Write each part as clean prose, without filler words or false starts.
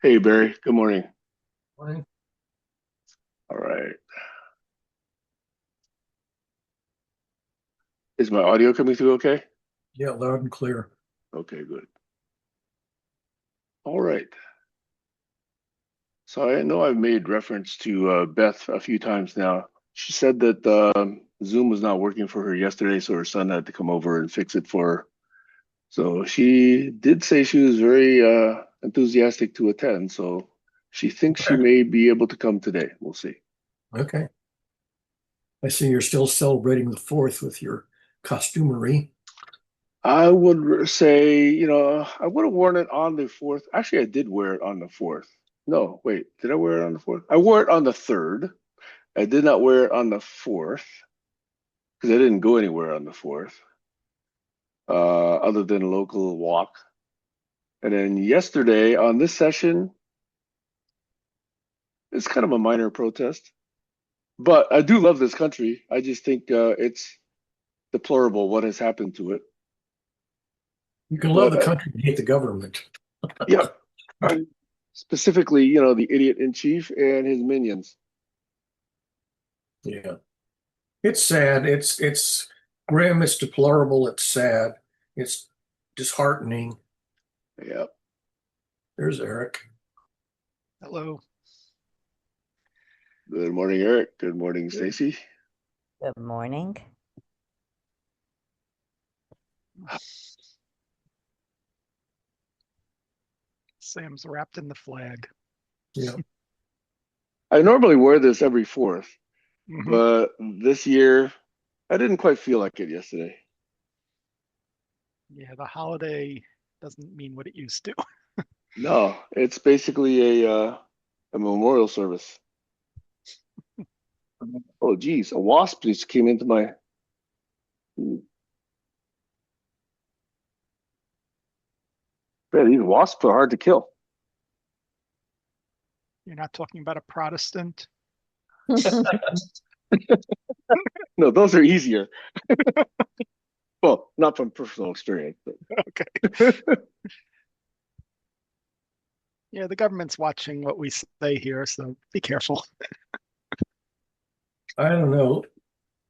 Hey Barry, good morning. Morning. All right. Is my audio coming through okay? Yeah, loud and clear. Okay, good. All right. So I know I've made reference to Beth a few times now. She said that Zoom was not working for her yesterday, so her son had to come over and fix it for her. So she did say she was very enthusiastic to attend, so she thinks she Okay. may be able to come today. We'll see. Okay. I see you're still celebrating the 4th with your costumery. I would say, I would have worn it on the fourth. Actually, I did wear it on the fourth. No, wait, did I wear it on the fourth? I wore it on the third. I did not wear it on the fourth because I didn't go anywhere on the fourth, other than a local walk. And then yesterday on this session, it's kind of a minor protest, but I do love this country. I just think it's deplorable what has happened to it. You can love But the country and hate the government. yeah, specifically, the idiot in chief and his minions. Yeah. It's sad. It's grim, it's deplorable, it's sad, it's disheartening. Yeah. There's Eric. Hello. Good morning, Eric. Good morning, Stacy. Good morning. Sam's wrapped in the flag. Yeah. I normally wear this every fourth, Mhm. but this year I didn't quite feel like it yesterday. Yeah, the holiday doesn't mean what it used to. No, it's basically a memorial service. Oh, geez, a wasp just came into my. Man, these wasps are hard to kill. You're not talking about a Protestant. No, those are easier. Well, not from personal experience, but Okay. Yeah, the government's watching what we say here, so be careful. I don't know.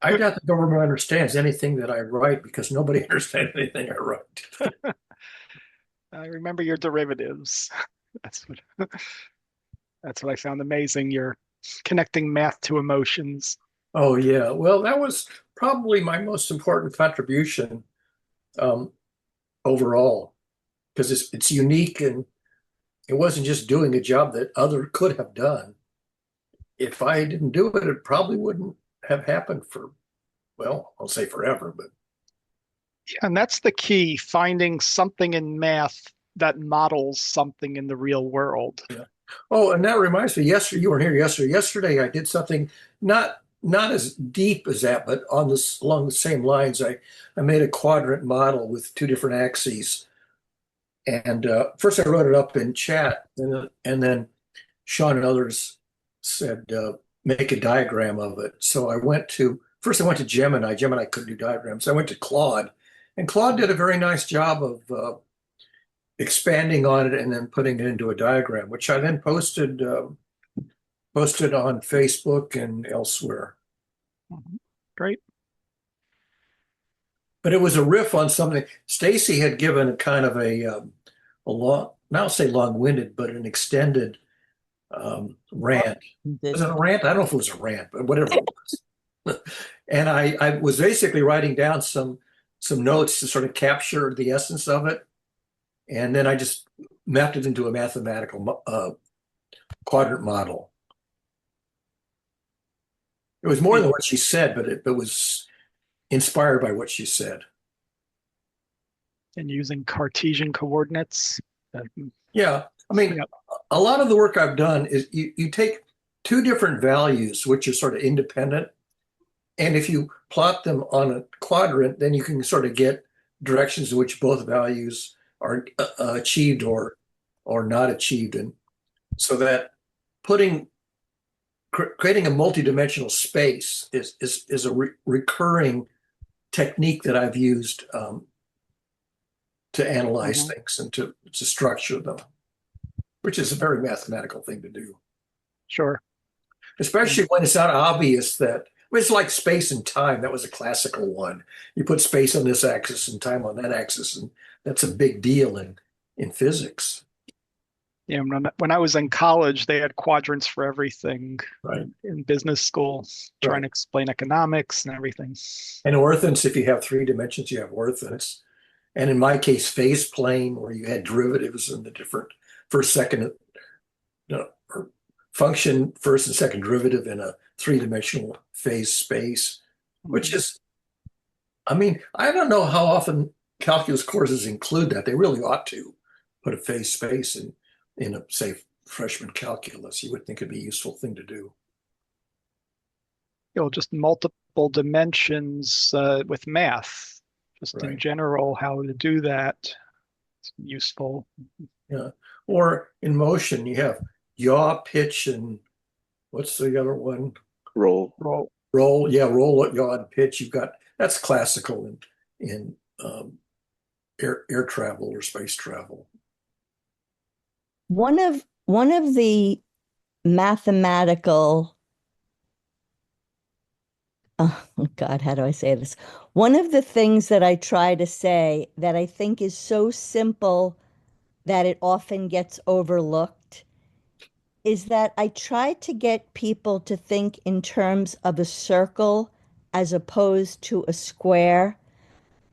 I doubt the government understands anything that I write because nobody understands anything I write. I remember your derivatives. That's what that's what I found amazing. You're connecting math to emotions. Oh yeah. Well, that was probably my most important contribution um, overall because it's unique and it wasn't just doing a job that other could have done. If I didn't do it, it probably wouldn't have happened for, well, I'll say forever, but And that's the key, finding something in math that models something in the real world. yeah. Oh, and that reminds me, yesterday you weren't here yesterday. Yesterday I did something not as deep as that, but on this along the same lines. I made a quadrant model with two different axes. And first I wrote it up in chat, and then Sean and others said, make a diagram of it. So first I went to Gemini. Gemini couldn't do diagrams. So I went to Claude, and Claude did a very nice job of expanding on it and then putting it into a diagram, which I then posted on Facebook and elsewhere. Mhm. Great. But it was a riff on something Stacy had given a kind of a long, not say long-winded, but an extended rant. Was it a rant? I don't know if it was a rant, but whatever it was. And I was basically writing down some notes to sort of capture the essence of it, and then I just mapped it into a mathematical quadrant model. It was more than what she said, but it was inspired by what she said. And using Cartesian coordinates. Yeah, I mean, Yep. a lot of the work I've done is you take two different values, which are sort of independent, and if you plot them on a quadrant, then you can sort of get directions in which both values are achieved or not achieved, and so that putting creating a multidimensional space is a recurring technique that I've used to analyze Mhm. things and to structure them. which is a very mathematical thing to do, Sure. especially when it's not obvious that it's like space and time. That was a classical one. You put space on this axis and time on that axis, and that's a big deal in physics, Yeah, when I was in college, they had quadrants for everything right? in business school, trying Right. to explain economics and everything. And orthants, if you have three dimensions, you have orthants. And in my case, phase plane, where you had derivatives in the different first, second, or function, first and second derivative in a three-dimensional phase space, which Mhm. is, I mean, I don't know how often calculus courses include that. They really ought to put a phase space in a, say, freshman calculus. You would think it'd be a useful thing to do. Just multiple dimensions with math, just in Right. general, how to do that. It's useful. Yeah. Or in motion, you have yaw, pitch, and what's the other one? Roll. Well, Roll, yeah, roll, yaw, and pitch. You've got that's classical in air travel or space travel. One of the mathematical oh God, how do I say this? One of the things that I try to say that I think is so simple that it often gets overlooked is that I try to get people to think in terms of a circle as opposed to a square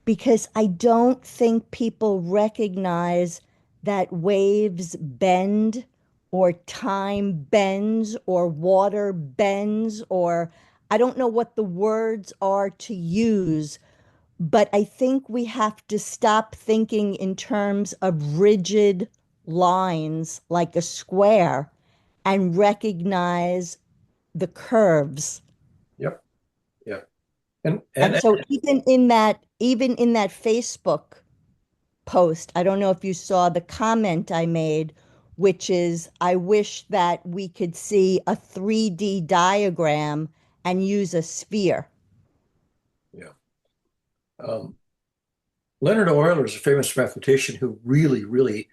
because I don't think people recognize that waves bend or time bends or water bends or I don't know what the words are to use, but I think we have to stop thinking in terms of rigid lines like a square and recognize the curves. Yep, yep. And And and so even in that Facebook post, I don't know if you saw the comment I made, which is I wish that we could see a 3D diagram and use a sphere. yeah. Um, Leonard Euler is a famous mathematician who really, really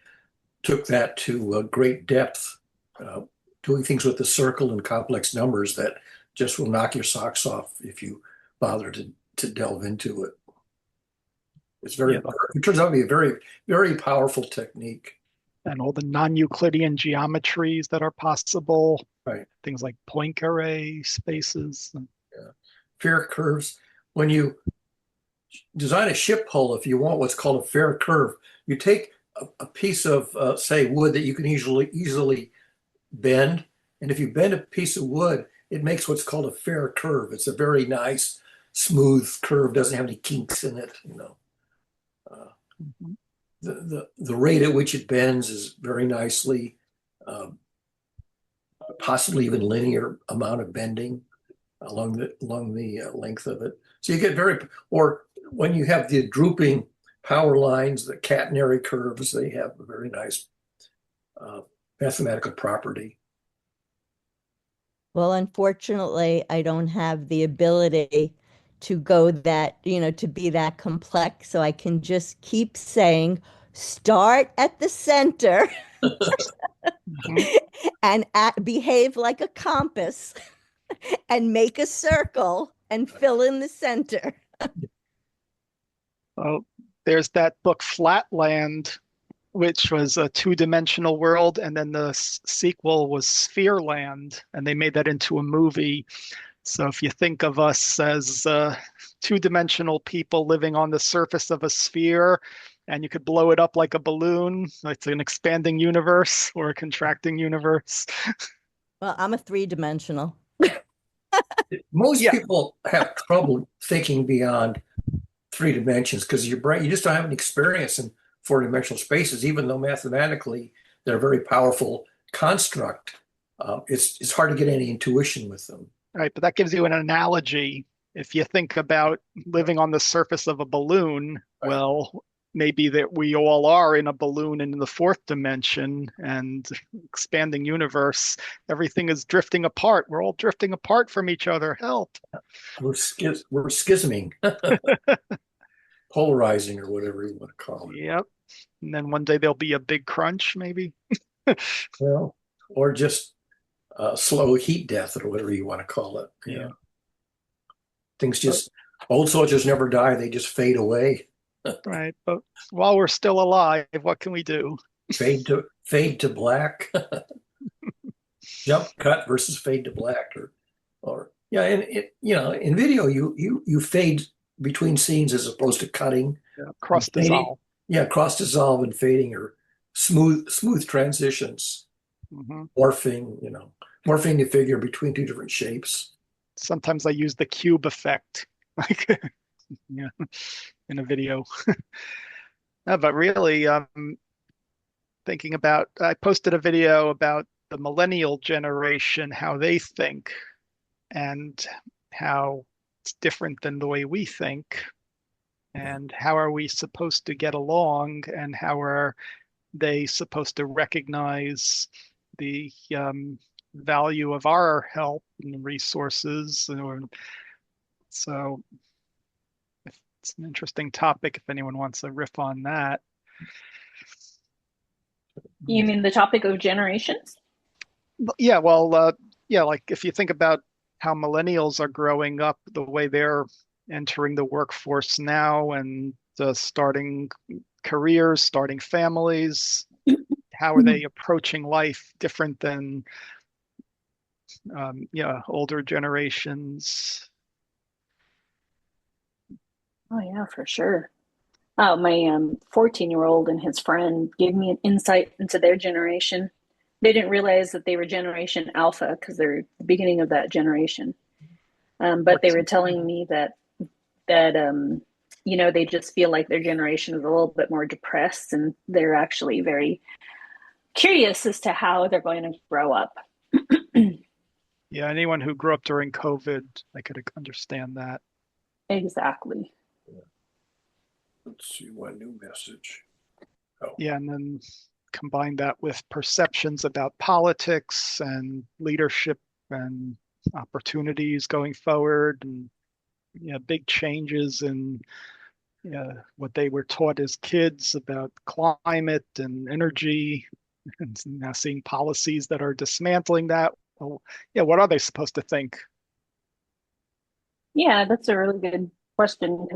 took that to great depth, uh, doing things with the circle and complex numbers that just will knock your socks off if you bother to delve into it. It's very, yeah, it turns out to be a very, very powerful technique. and all the non-Euclidean geometries that are possible, Right. things like Poincare spaces. Yeah. Fair curves. When you design a ship hull, if you want what's called a fair curve, you take a piece of, say, wood that you can easily bend, and if you bend a piece of wood, it makes what's called a fair curve. It's a very nice, smooth curve. Doesn't have any kinks in it. Uh, Mhm. the rate at which it bends is very nicely, um, possibly even linear amount of bending along the length of it. So you get or when you have the drooping power lines, the catenary curves, they have a very nice uh, mathematical property. Well, unfortunately, I don't have the ability to go to be that complex. So I can just keep saying, start at the center Mhm. and behave like a compass and make a circle and fill in the center. Well, there's that book Flatland, which was a two-dimensional world, and then the sequel was Sphereland, and they made that into a movie. So if you think of us as two-dimensional people living on the surface of a sphere, and you could blow it up like a balloon, it's an expanding universe or a contracting universe. Well, I'm a three-dimensional. Most Yeah, people have trouble thinking beyond three dimensions because your brain, you just don't have any experience in four-dimensional spaces, even though mathematically they're a very powerful construct. It's hard to get any intuition with them. right. But that gives you an analogy. If you think about living on the surface of a balloon, Right. well, maybe that we all are in a balloon in the fourth dimension and expanding universe. Everything is drifting apart. We're all drifting apart from each other. Help. We're schisming, polarizing, or whatever you want to call it. Yep. And then one day there'll be a big crunch, maybe. Well, or just slow heat death or whatever you want to call it. Yeah, Things but just, old soldiers never die, they just fade away. right. But while we're still alive, what can we do? Fade to black. Jump cut versus fade to black, or yeah, and in video you fade between scenes as opposed to cutting Yeah, and cross fading. dissolve. Yeah, cross dissolve and fading or smooth transitions, Hmm. morphing the figure between two different shapes. Sometimes I use the cube effect, like yeah, in a video. No, but really, thinking about, I posted a video about the millennial generation, how they think, and how it's different than the way we think, and how are we supposed to get along, and how are they supposed to recognize the value of our help and resources. So it's an interesting topic if anyone wants to riff on that. You mean the topic of generations? Yeah, well, yeah, like if you think about how millennials are growing up, the way they're entering the workforce now and starting careers, starting families, how are they approaching life different than yeah, older generations? Oh yeah, for sure. Oh, my 14-year-old and his friend gave me an insight into their generation. They didn't realize that they were Generation Alpha because they're the beginning of that generation. But they What's were telling me that they just feel like their generation is a little bit more depressed, and they're actually very curious as to how they're going to grow up. Yeah, anyone who grew up during COVID, I could understand that. Exactly. Let's see one new message. Oh, Yeah, and then combine that with perceptions about politics and leadership and opportunities going forward, and yeah, big changes in what they were taught as kids about climate and energy, and now seeing policies that are dismantling that. Well, yeah, what are they supposed to think? Yeah, that's a really good question.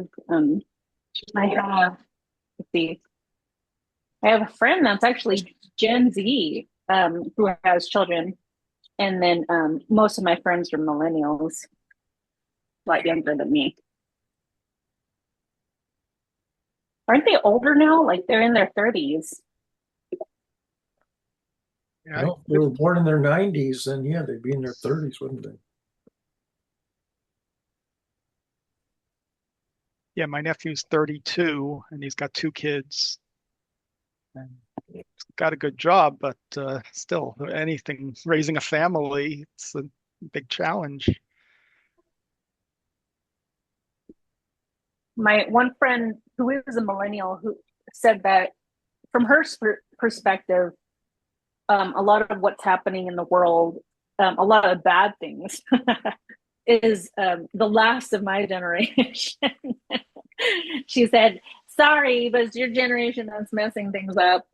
I have, let's see, I have a friend that's actually Gen Z, who has children, and then most of my friends are millennials, a lot younger than me. Aren't they older now? Like they're in their 30s. Yeah, well, if they were born in their 90s, then yeah, they'd be in their 30s, wouldn't they? yeah, my nephew's 32 and he's got two kids and he's got a good job, but still, anything raising a family, it's a big challenge. My one friend who is a millennial who said that from her perspective, a lot of what's happening in the world, a lot of bad things, is the last of my generation. She said, sorry, but it's your generation that's messing things up.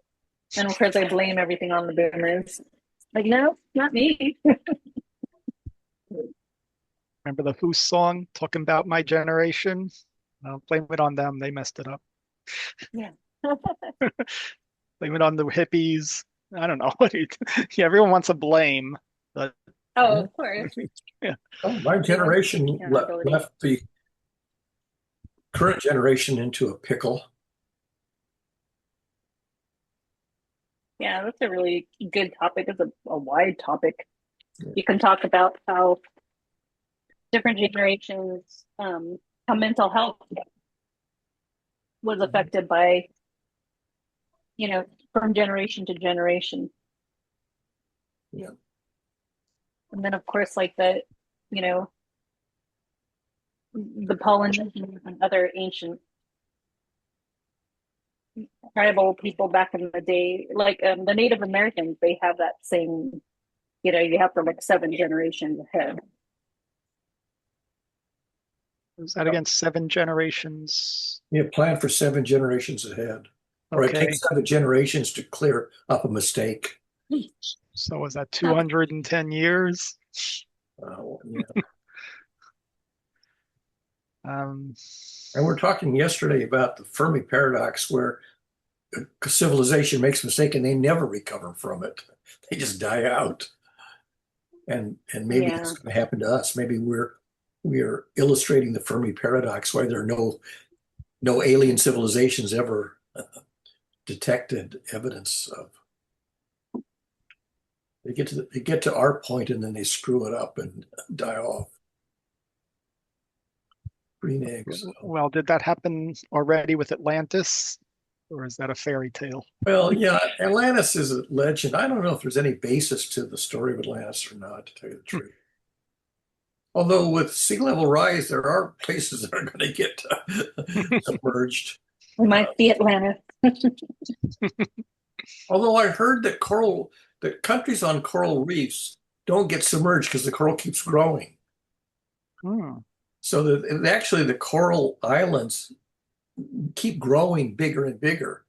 And of course, I blame everything on the boomers. Like, no, not me. Remember the Who song talking about my generation? Blame it on them. They messed it up. Yeah. Blame it on the hippies. I don't know. Yeah, everyone wants to blame, but Oh, of course. yeah. Oh, my generation left the current generation into a pickle. Yeah, that's a really good topic. It's a wide topic. You can talk about how different generations, how mental health was affected by, from generation to generation. Yeah. And then, of course, like the Polynesians and other ancient tribal people back in the day, like the Native Americans, they have that same, you have to look 7 generations ahead. Was that against 7 generations? Yeah, plan for 7 generations ahead. Or it Okay. takes 7 generations to clear up a mistake. So was that Huh. 210 years? Yeah. Um, And we're talking yesterday about the Fermi paradox, where a civilization makes a mistake and they never recover from it. They just die out. And maybe Yeah. it's going to happen to us. Maybe we're illustrating the Fermi paradox, why there are no alien civilizations ever detected evidence of. They get to our point and then they screw it up and die off. Green eggs. well, did that happen already with Atlantis, or is that a fairy tale? Well, yeah, Atlantis is a legend. I don't know if there's any basis to the story of Atlantis or not, to tell you the truth. Although with sea level rise, there are places that are going to get submerged. We Uh, might be Atlantis. although I heard that countries on coral reefs don't get submerged because the coral keeps growing. Hmm. So that actually the coral islands keep growing bigger and bigger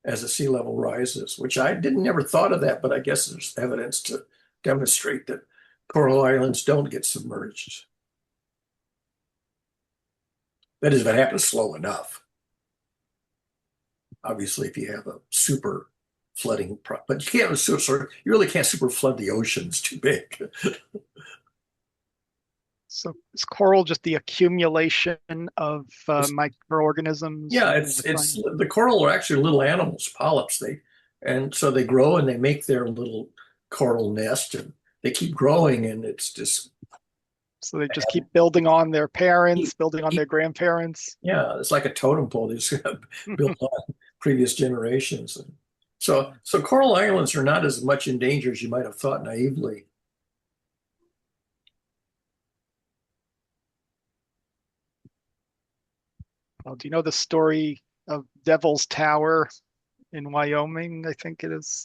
as the sea level rises, which I didn't never thought of that, but I guess there's evidence to demonstrate that coral islands don't get submerged. That is, if it happens slow enough. Obviously, if you have a super flooding, but you can't, you really can't super flood the ocean. It's too big. So is coral just the accumulation of microorganisms Yeah, over it's time? the coral are actually little animals, polyps. And so they grow and they make their little coral nest and they keep growing and it's just So they just keep building on their parents, keep, building on keep their grandparents. yeah, it's like a totem pole. They just built on previous generations. And so coral islands are not as much in danger as you might have thought naively. Well, do you know the story of Devil's Tower in Wyoming? I think it is.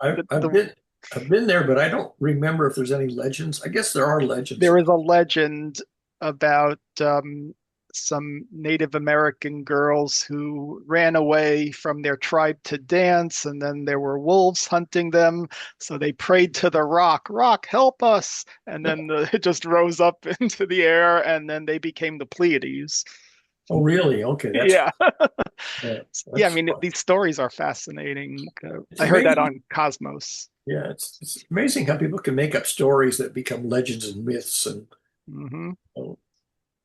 I've, The, I've the been I've been there, but I don't remember if there's any legends. I guess there are legends. There is a legend about some Native American girls who ran away from their tribe to dance, and then there were wolves hunting them. So they prayed to the rock, "Rock, help us!" And then it just rose up into the air, and then they became the Pleiades. Oh, really? Okay, Yeah, yeah. I that's mean, fun. these stories are fascinating. It's I heard that amazing. on Cosmos. Yeah, it's amazing how people can make up stories that become legends and myths, and Hmm. oh,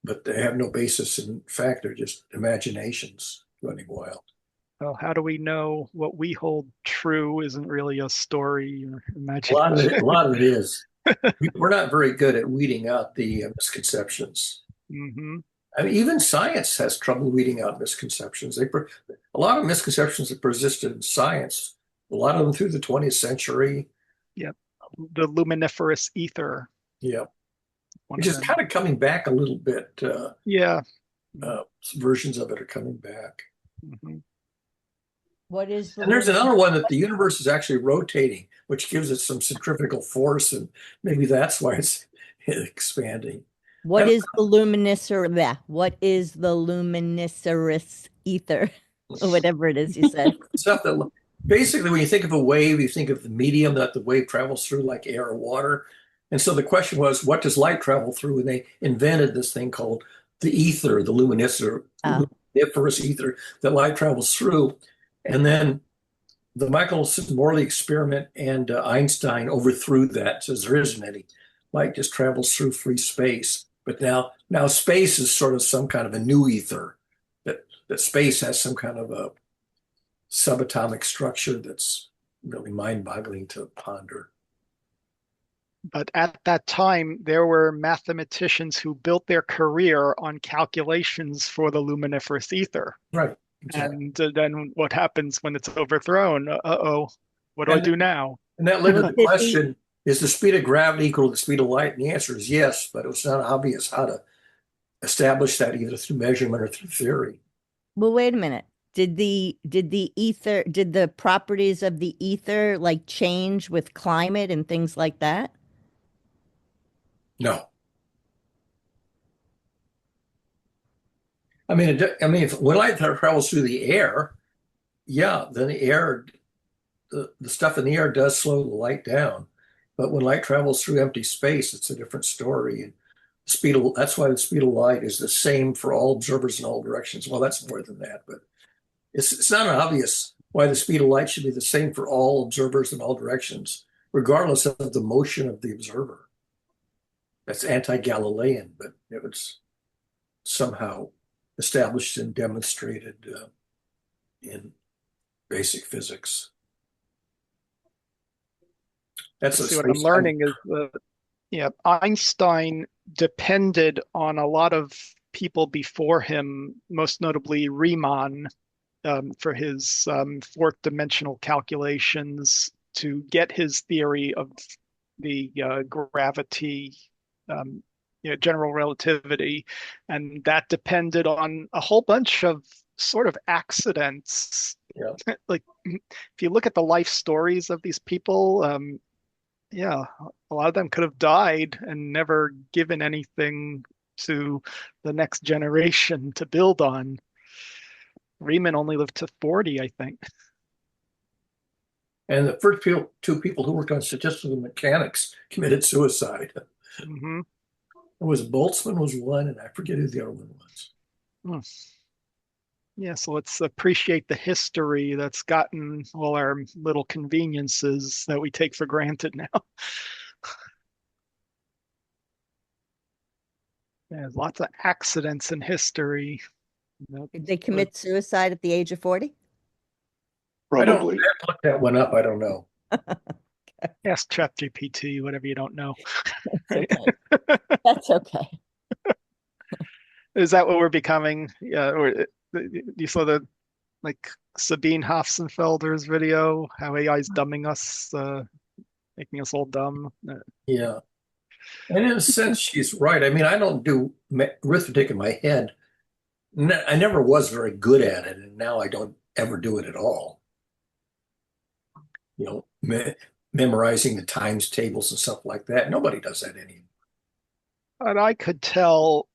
but they have no basis in fact. They're just imaginations running wild. Well, how do we know what we hold true isn't really a story or A imagination? lot of it is. We're not very good at weeding out the misconceptions. Hmm. I mean, even science has trouble weeding out misconceptions. A lot of misconceptions that persisted in science, a lot of them through the 20th century. Yep. The luminiferous ether, Yeah, one which of is them. kind of coming back a little bit. Yeah. Versions of it are coming back. Hmm. What is the And there's lumen? another one that the universe is actually rotating, which gives it some centrifugal force, and maybe that's why it's expanding. What And is the luminiscer? Yeah, what is the luminiferous ether? Whatever it is you said. stuff that basically, when you think of a wave, you think of the medium that the wave travels through, like air or water. And so the question was, what does light travel through? And they invented this thing called the ether, the Oh, luminiferous ether that light travels through. And then the Michelson-Morley experiment and Einstein overthrew that, says there isn't any. Light just travels through free space. But now space is sort of some kind of a new ether, that space has some kind of a subatomic structure that's really mind-boggling to ponder. But at that time, there were mathematicians who built their career on calculations for the luminiferous ether. Right, exactly. And then what happens when it's overthrown? Uh-oh, what do I And do now? and that led but to the did the question, is the speed of gravity equal to the speed of light? And the answer is yes, but it was not obvious how to establish that either through measurement or through theory. well, wait a minute. Did the properties of the ether like change with climate and things like that? No. I mean, if when light travels through the air, yeah, then the air the stuff in the air does slow the light down. But when light travels through empty space, it's a different story. And that's why the speed of light is the same for all observers in all directions. Well, that's more than that, but it's not obvious why the speed of light should be the same for all observers in all directions, regardless of the motion of the observer. That's anti-Galilean, but it was somehow established and demonstrated in basic physics. That's a See, what I'm space time. learning is yeah, Einstein depended on a lot of people before him, most notably Riemann, for his fourth dimensional calculations to get his theory of the gravity, um, general relativity. And that depended on a whole bunch of sort of accidents. Yeah. Like, if you look at the life stories of these people, yeah, a lot of them could have died and never given anything to the next generation to build on. Riemann only lived to 40, I think. And the first two people who worked on statistical mechanics committed suicide. Hmm. It was Boltzmann was one, and I forget who the other one was. Hmm. Yeah, so let's appreciate the history that's gotten all our little conveniences that we take for granted now. There's lots of accidents in history. Did they commit suicide at the age of 40? I have Probably. to look that one up. I don't know. Ask ChatGPT, whatever you don't know. That's okay. That's okay. Is that what we're becoming? Yeah, or you saw the like Sabine Hofstenfelder's video, how AI is dumbing us, making us all dumb. Yeah. And in a sense, she's right. I mean, I don't do arithmetic in my head. I never was very good at it, and now I don't ever do it at all. You know, memorizing the times tables and stuff like that. Nobody does that anymore. And I could tell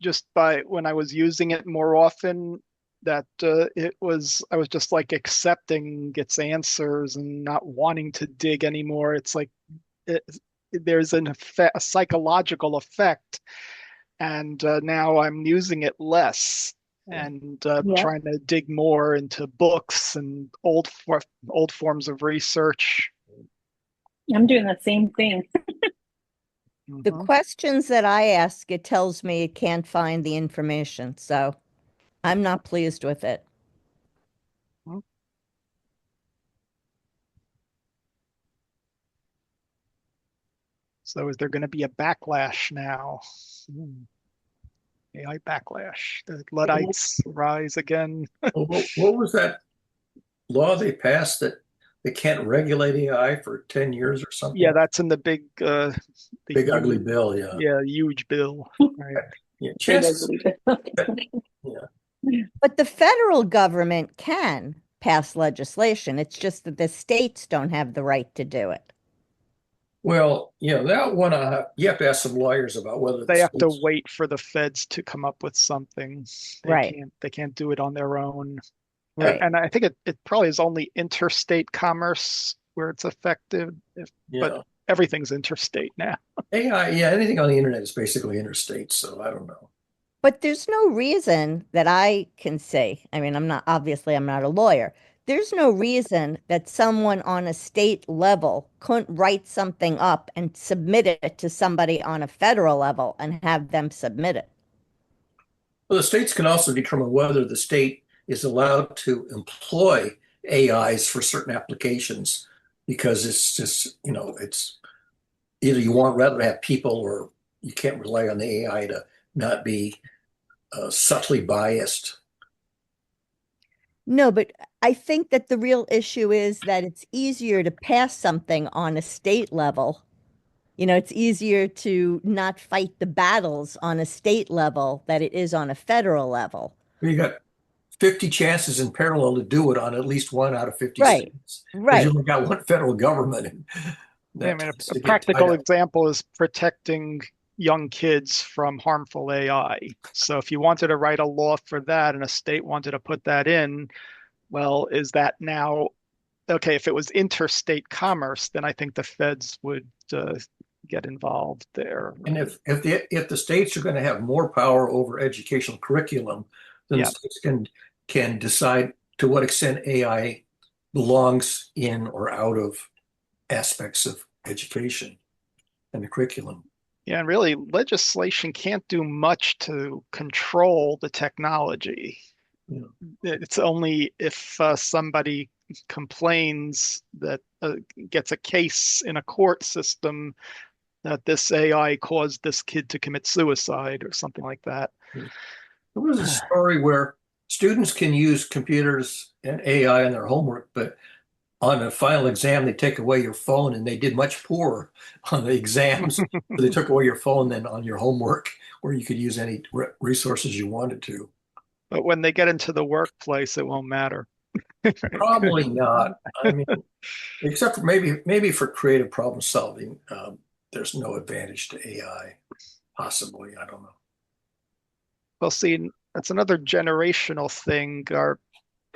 just by when I was using it more often that I was just like accepting its answers and not wanting to dig anymore. It's like it, there's a psychological effect, and now I'm using it less and Yeah, trying to dig more into books and old forms of research. I'm doing the same thing. The Mhm. questions that I ask, it tells me it can't find the information. So I'm not pleased with it. So is there going to be a backlash now? AI backlash. The Luddites rise again. Well, what was that law they passed that they can't regulate AI for 10 years or Yeah, something? that's in the big, the Big ugly huge, bill, yeah. yeah, huge bill. Right. Yeah, Big chances. ugly. Yeah. But the federal government can pass legislation. It's just that the states don't have the right to do it. Well, yeah, that one you have to ask some lawyers about whether the They have to states. wait for the feds to come up with something. Right, They can't do it on their own. right. And I think it probably is only interstate commerce where it's effective, but Yeah, everything's interstate now. AI. Yeah, anything on the internet is basically interstate. So I don't know. But there's no reason that I can see. I mean, I'm not a lawyer. There's no reason that someone on a state level couldn't write something up and submit it to somebody on a federal level and have them submit it. Well, the states can also determine whether the state is allowed to employ AIs for certain applications because it's just, it's either you want rather have people or you can't rely on the AI to not be subtly biased. No, but I think that the real issue is that it's easier to pass something on a state level. It's easier to not fight the battles on a state level that it is on a federal level. You got 50 chances in parallel to do it on at least one out of 50 Right, states because you right. only got one federal government and I that mean, tends a to get tied practical up. example is protecting young kids from harmful AI. So if you wanted to write a law for that and a state wanted to put that in, well, is that now okay, if it was interstate commerce, then I think the feds would get involved there. And if the states are going to have more power over educational curriculum, then the Yeah. states can decide to what extent AI belongs in or out of aspects of education and the curriculum. Yeah, and really, legislation can't do much to control the technology. Yeah. It's only if somebody complains that gets a case in a court system that this AI caused this kid to commit suicide or something like that. There was a story where students can use computers and AI in their homework, but on a final exam, they take away your phone, and they did much poorer on the exams. So they took away your phone than on your homework, where you could use any resources you wanted to. But when they get into the workplace, it won't matter. Probably not. I mean, except for maybe for creative problem solving, there's no advantage to AI. Possibly, I don't know. Well, see, that's another generational thing. Are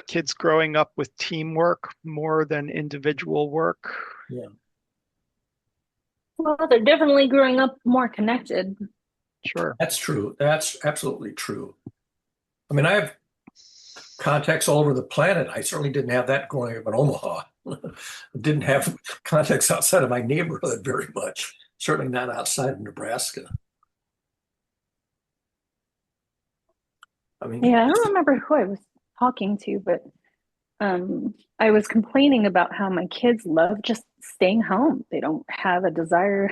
kids growing up with teamwork more than individual work? Yeah, Well, they're definitely growing up more connected. Sure. that's true. That's absolutely true. I mean, I have contacts all over the planet. I certainly didn't have that growing up in Omaha. I didn't have contacts outside of my neighborhood very much. Certainly not outside of Nebraska. I mean, Yeah, I don't remember who I was talking to, but I was complaining about how my kids love just staying home. They don't have a desire.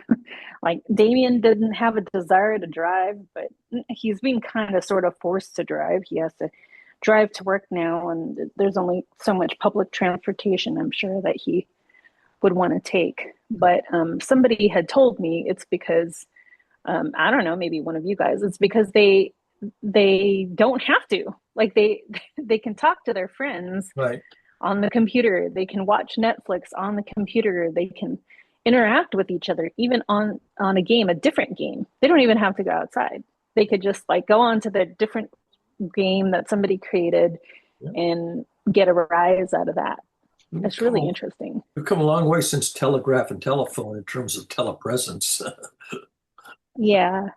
Like Damien didn't have a desire to drive, but he's being kind of sort of forced to drive. He has to drive to work now, and there's only so much public transportation I'm sure that he would want to take. But somebody had told me it's because I don't know, maybe one of you guys. It's because they don't have to. Like they can talk to their friends right. on the computer. They can watch Netflix on the computer. They can interact with each other even on a game, a different game. They don't even have to go outside. They could just like go on to the different game that somebody created Yeah. and get a rise out of that. It's really interesting. We've come a long way since telegraph and telephone in terms of telepresence. Yeah.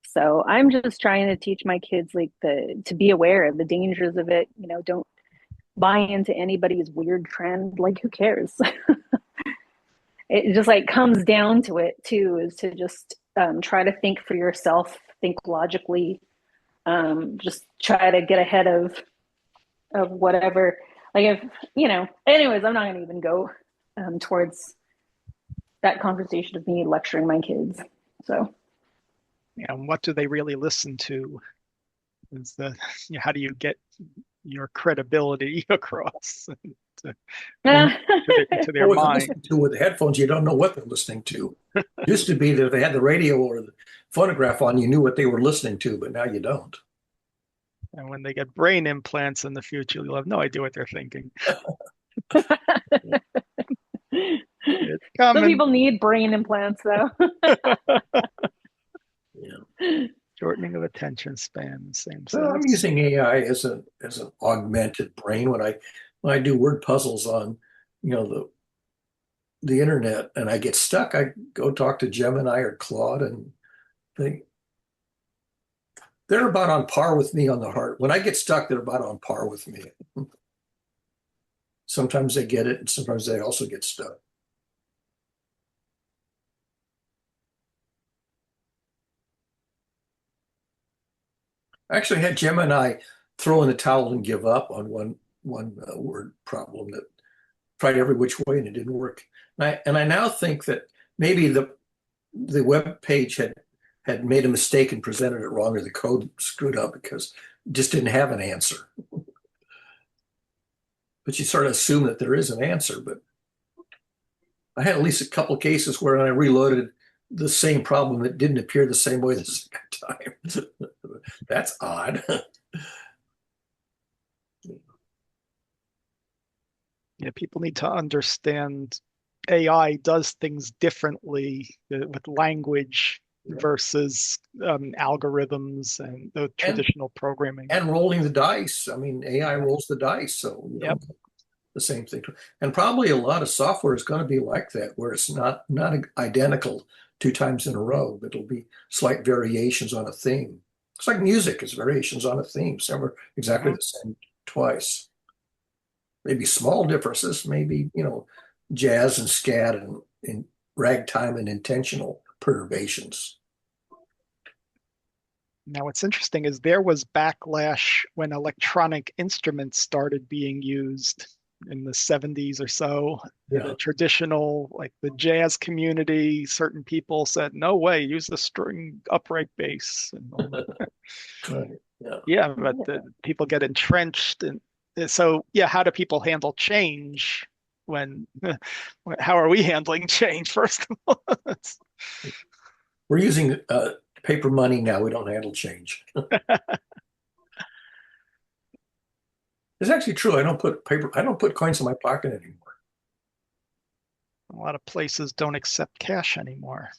So I'm just trying to teach my kids like the to be aware of the dangers of it. You know, don't buy into anybody's weird trend. Like, who cares? It just like comes down to it too, is to just try to think for yourself, think logically, just try to get ahead of whatever. Like if anyways, I'm not going to even go towards that conversation of me lecturing my kids. So And what do they really listen to? Is how do you get your credibility across to, Well, to their what they're mind? listening to with the headphones, you don't know what they're listening to. It used to be that if they had the radio or the phonograph on, you knew what they were listening to, but now you don't. And when they get brain implants in the future, you'll have no idea what they're thinking. It's some coming. people need brain implants though. Yeah. Shortening of attention span, same So I'm sense. using AI as an augmented brain when I do word puzzles on, the internet and I get stuck, I go talk to Gemini or Claude and they're about on par with me on the heart. When I get stuck, they're about on par with me. Sometimes they get it, and sometimes they also get stuck. I actually had Gemini throw in the towel and give up on one word problem that tried every which way and it didn't work. And I now think that maybe the web page had made a mistake and presented it wrong, or the code screwed up because it just didn't have an answer. But you sort of assume that there is an answer. But I had at least a couple of cases where I reloaded the same problem that didn't appear the same way the second time. That's odd. Yeah, people need to understand AI does things differently with language versus algorithms and the traditional programming. And rolling the dice. I mean, AI rolls the dice. So, Yep. the same thing. And probably a lot of software is going to be like that, where it's not identical two times in a row, but it'll be slight variations on a theme. It's like music, it's variations on a theme. Some are exactly the same twice. Maybe small differences, maybe, jazz and scat and ragtime and intentional perturbations. Now, what's interesting is there was backlash when electronic instruments started being used in the 70s or so. Yeah. The traditional, like the jazz community, certain people said, no way, use the string upright bass. And all that. Right. Yeah. Yeah, but people get entrenched. And so, yeah, how do people handle change when, how are we handling change, first of all? We're using paper money now. We don't handle change. It's actually true. I don't put coins in my pocket anymore. A lot of places don't accept cash anymore.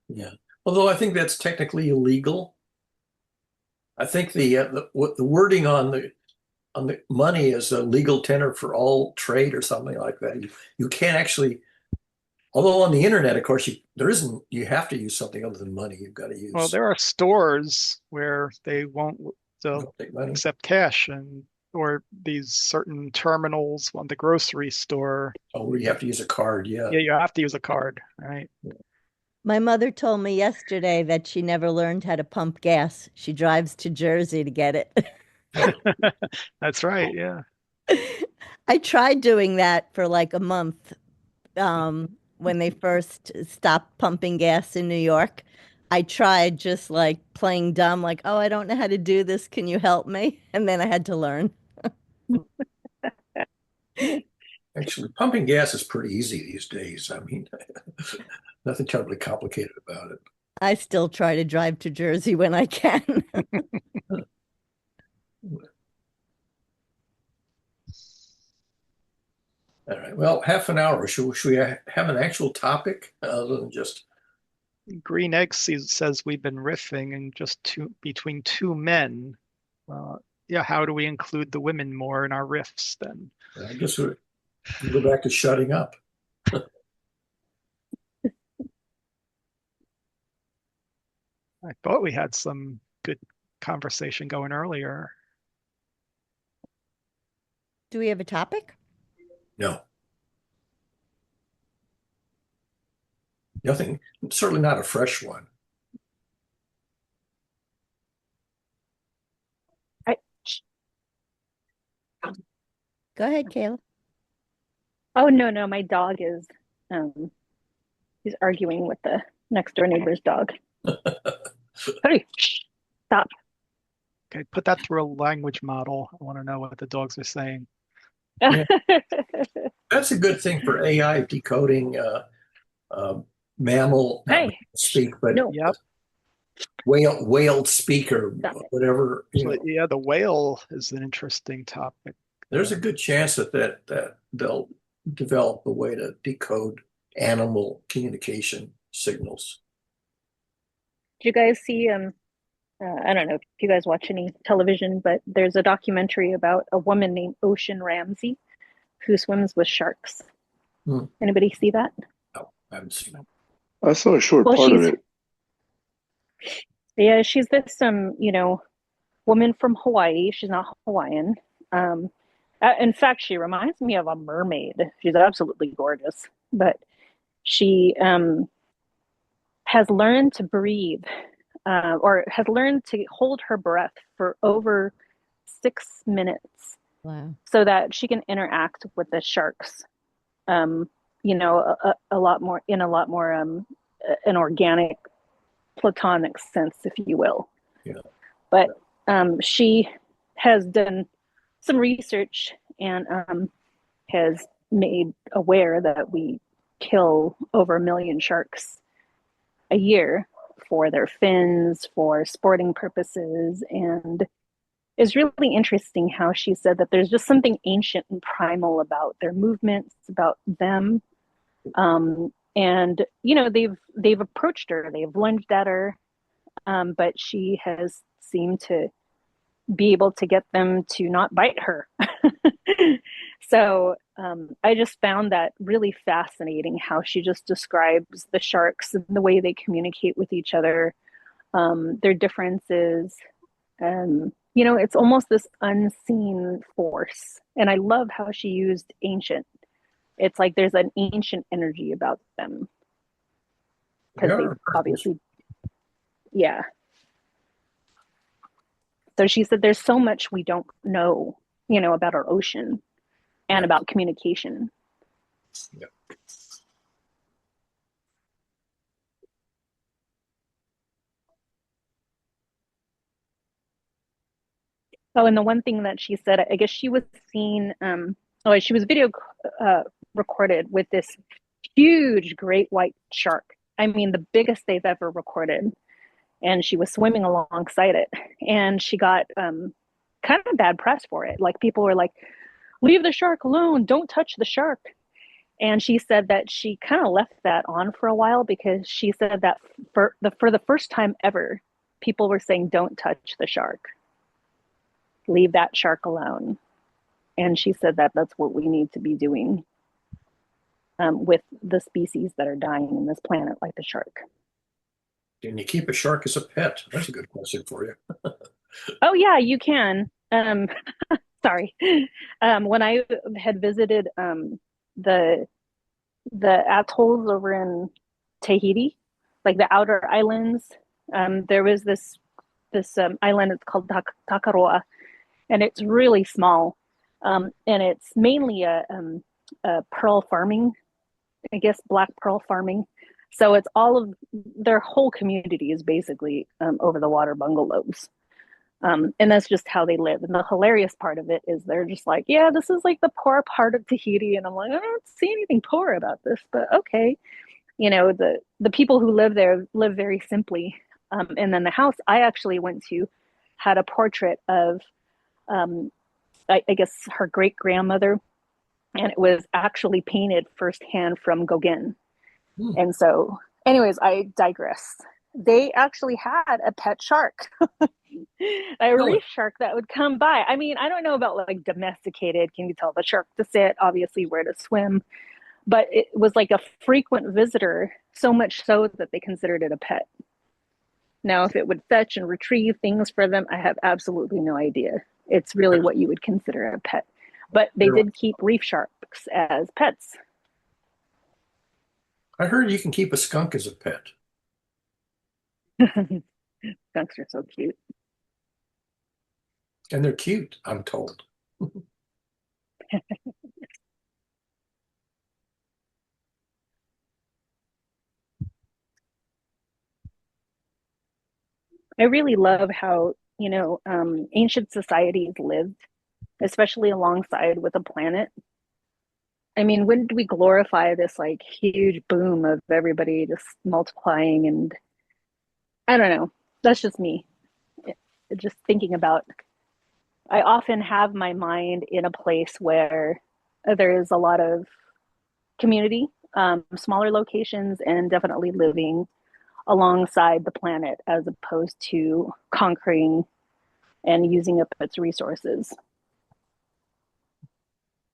Yeah. Although I think that's technically illegal. I think the wording on the money is a legal tender for all trade or something like that. You can't actually, although on the internet, of course, you have to use something other than money. You've got to Well, use there are stores where they won't they'll take money. accept cash, and or these certain terminals on the grocery store. Oh, where you have to use a card. Yeah. Yeah, you have to use a card, right? My mother told me yesterday that she never learned how to pump gas. She drives to Jersey to get it. That's right. Yeah. I tried doing that for like a month when they first stopped pumping gas in New York. I tried just like playing dumb, like, oh, I don't know how to do this. Can you help me? And then I had to learn. Actually, pumping gas is pretty easy these days. I mean, nothing terribly complicated about it. I still try to drive to Jersey when I can. All right. Well, half an hour. Should we have an actual topic other than just? Green Egg says we've been riffing and just between two men. Yeah, how do we include the women more in our riffs then? I guess we go back to shutting up. I thought we had some good conversation going earlier. Do we have a topic? No. Nothing. Certainly not a fresh one. Go ahead, Kayla. Oh no, my dog is he's arguing with the next door neighbor's dog. Hey, stop. Okay, put that through a language model. I want to know what the dogs are saying. Yeah. That's a good thing for AI decoding mammal Hey, speak, but no. Yep. whale speak or whatever. Yeah, the whale is an interesting topic. There's a good chance that they'll develop a way to decode animal communication signals. Did you guys see I don't know if you guys watch any television, but there's a documentary about a woman named Ocean Ramsey who swims with sharks. Anybody see that? No, I haven't seen it. I saw a short part of it. Yeah, she's this woman from Hawaii. She's not Hawaiian. In fact, she reminds me of a mermaid. She's absolutely gorgeous, but she has learned to breathe or has learned to hold her breath for over 6 minutes. Wow. So that she can interact with the sharks, a lot more an organic, platonic sense, if you will. Yeah. But she has done some research and has made aware that we kill over 1 million sharks a year for their fins, for sporting purposes, and it's really interesting how she said that there's just something ancient and primal about their movements, about them, and they've approached her, they've lunged at her, but she has seemed to be able to get them to not bite her. So I just found that really fascinating how she just describes the sharks and the way they communicate with each other, their differences. You know, it's almost this unseen force. And I love how she used ancient. It's like there's an ancient energy about them because they Yeah. obviously, yeah. So she said there's so much we don't know, you know, about our ocean and Yeah. about communication. Yeah. Oh, and the one thing that she said, I guess she was seen, she was video uh, recorded with this huge great white shark. I mean, the biggest they've ever recorded. And she was swimming alongside it. And she got kind of bad press for it. Like people were like, leave the shark alone, don't touch the shark. And she said that she kind of left that on for a while because she said that for the first time ever, people were saying, don't touch the shark, leave that shark alone. And she said that that's what we need to be doing with the species that are dying in this planet, like the shark. Can you keep a shark as a pet? That's a good question for you. Oh yeah, you can. Sorry. When I had visited the the atolls over in Tahiti, like the outer islands, there was this island. It's called Takaroa, and it's really small, and it's mainly a pearl farming, I guess, black pearl farming. So it's all of their whole community is basically over the water bungalows. And that's just how they live. And the hilarious part of it is they're just like, yeah, this is like the poor part of Tahiti. And I'm like, I don't see anything poor about this, but okay. You know, the people who live there live very simply. And then the house I actually went to had a portrait of, um, I guess, her great grandmother, and it was actually painted firsthand from Gauguin. Hmm. And so, anyways, I digress. They actually had a pet shark, a Really? reef shark that would come by. I mean, I don't know about like domesticated. Can you tell the shark to sit? Obviously, where to swim. But it was like a frequent visitor, so much so that they considered it a pet. Now, if it would fetch and retrieve things for them, I have absolutely no idea. It's really what you would consider a pet. But they They're- did keep reef sharks as pets. I heard you can keep a skunk as a pet. Skunks are so cute. And they're cute, I'm told. I really love how, you know, ancient societies lived, especially alongside with a planet. I mean, when do we glorify this like huge boom of everybody just multiplying? And I don't know. That's just me. Just thinking about, I often have my mind in a place where there is a lot of community, smaller locations, and definitely living alongside the planet as opposed to conquering and using up its resources.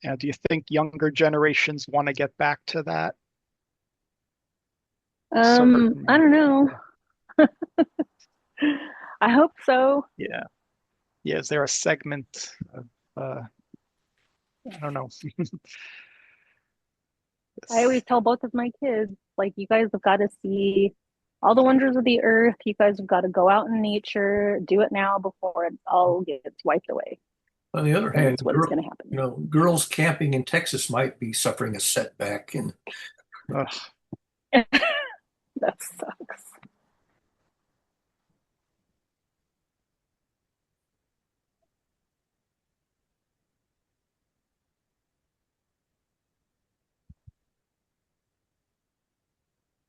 Yeah, do you think younger generations want to get back to that? I Certain, don't know. I hope so. yeah. Yeah, is there a segment of I don't know. I always tell both of my kids, like, you guys have got to see all the wonders of the earth. You guys have got to go out in nature, do it now before it all gets wiped away. On the other And hand, it's what is going to happen. girls camping in Texas might be suffering a setback. And Ugh, That sucks.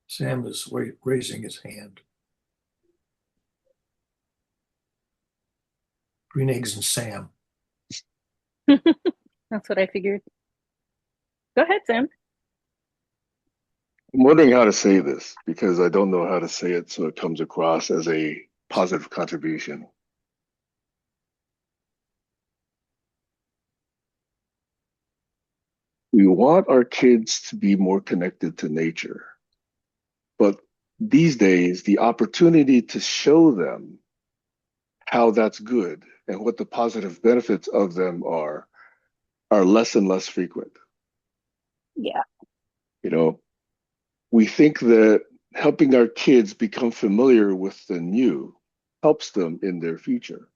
Sam is raising his hand. Green eggs and Sam. That's what I figured. Go ahead, Sam. I'm wondering how to say this because I don't know how to say it so it comes across as a positive contribution. We want our kids to be more connected to nature. But these days, the opportunity to show them how that's good and what the positive benefits of them are less and less frequent. Yeah. You know, we think that helping our kids become familiar with the new helps them in their future.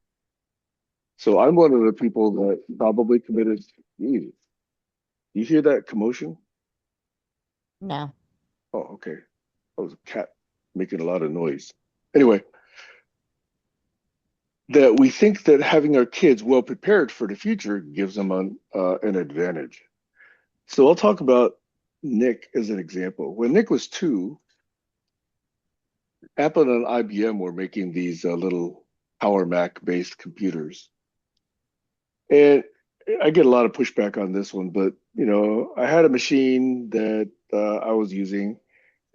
So I'm one of the people that probably committed. You hear that commotion? No. Oh, okay. That was a cat making a lot of noise. Anyway, that we think that having our kids well prepared for the future gives them an advantage. So I'll talk about Nick as an example. When Nick was 2, Apple and IBM were making these little Power Mac based computers. And I get a lot of pushback on this one, but I had a machine that I was using,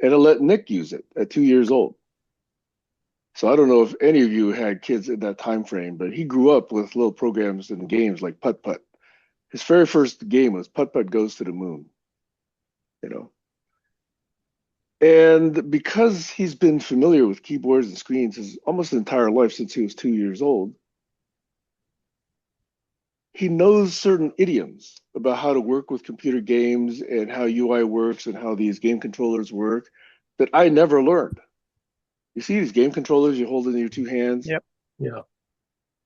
and I let Nick use it at 2 years old. So I don't know if any of you had kids in that time frame, but he grew up with little programs and games like Putt Putt. His very first game was Putt Putt Goes to the Moon, you know. And because he's been familiar with keyboards and screens his almost entire life since he was 2 years old, he knows certain idioms about how to work with computer games and how UI works and how these game controllers work that I never learned. You see these game controllers you hold in your 2 hands? Yep. Yeah.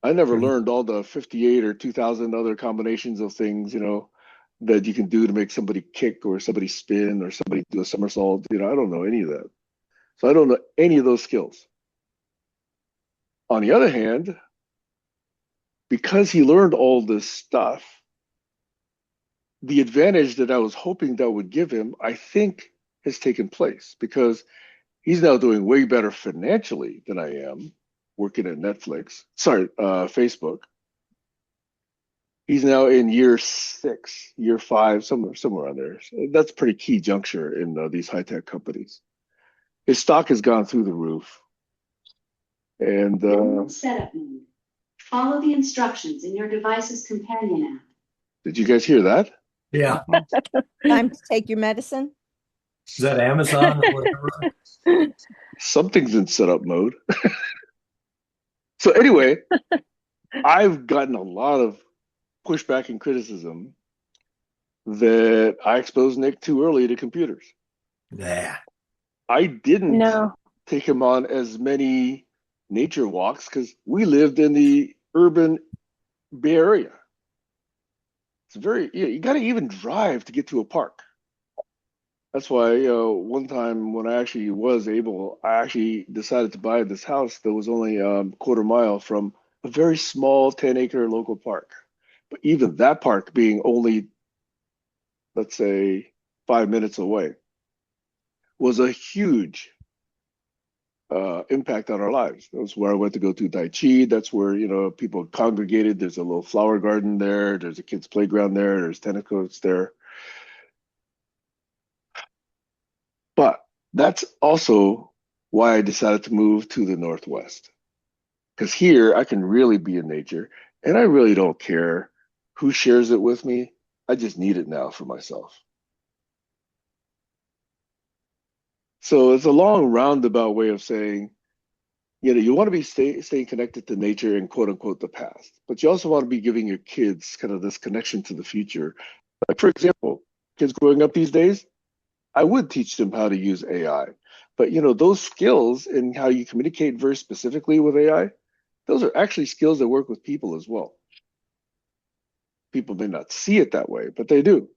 I never Mhm. learned all the 58 or 2,000 other combinations of things, that you can do to make somebody kick or somebody spin or somebody do a somersault. I don't know any of that. So I don't know any of those skills. On the other hand, because he learned all this stuff, the advantage that I was hoping that would give him, I think, has taken place because he's now doing way better financially than I am working at Netflix. Sorry, Facebook. He's now in year 6, year 5, somewhere on there. So that's a pretty key juncture in these high tech companies. His stock has gone through the roof, and Setup mode. Follow the instructions in your device's companion app. did you guys hear that? Yeah. Time to take your medicine? Is that Amazon or whatever? Something's in setup mode. So anyway, I've gotten a lot of pushback and criticism that I exposed Nick too early to computers. Nah. I didn't No. take him on as many nature walks because we lived in the urban Bay Area. It's very, you got to even drive to get to a park. That's why, one time when I actually was able, I actually decided to buy this house that was only quarter mile from a very small 10-acre local park. But even that park being only, let's say, 5 minutes away was a huge impact on our lives. That's where I went to go to Tai Chi. That's where, people congregated. There's a little flower garden there. There's a kids' playground there. There's tennis courts there. But that's also why I decided to move to the Northwest. Because here I can really be in nature and I really don't care who shares it with me. I just need it now for myself. So it's a long roundabout way of saying, you want to be staying connected to nature and quote unquote the past, but you also want to be giving your kids kind of this connection to the future. Like, for example, kids growing up these days, I would teach them how to use AI. But those skills and how you communicate very specifically with AI, those are actually skills that work with people as well. People may not see it that way, but they do.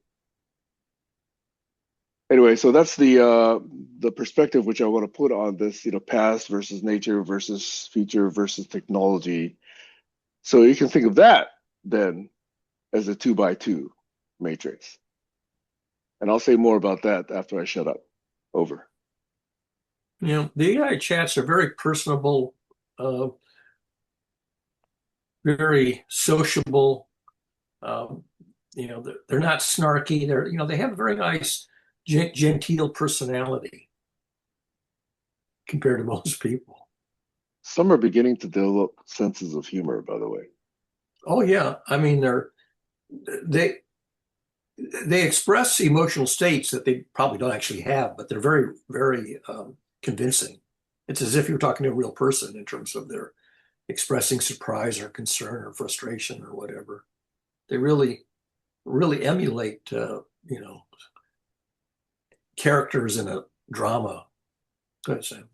Anyway, so that's the perspective which I want to put on this, past versus nature versus future versus technology. So you can think of that then as a 2 by 2 matrix. And I'll say more about that after I shut up. Over. The AI chats are very personable, very sociable. Um, they're not snarky. They have a very nice, genteel personality compared to most people. Some are beginning to develop senses of humor, by the way. Oh yeah, I mean they they express emotional states that they probably don't actually have, but they're very, very convincing. It's as if you're talking to a real person in terms of their expressing surprise or concern or frustration or whatever. They really, really emulate, characters in a drama. Go ahead, Sam.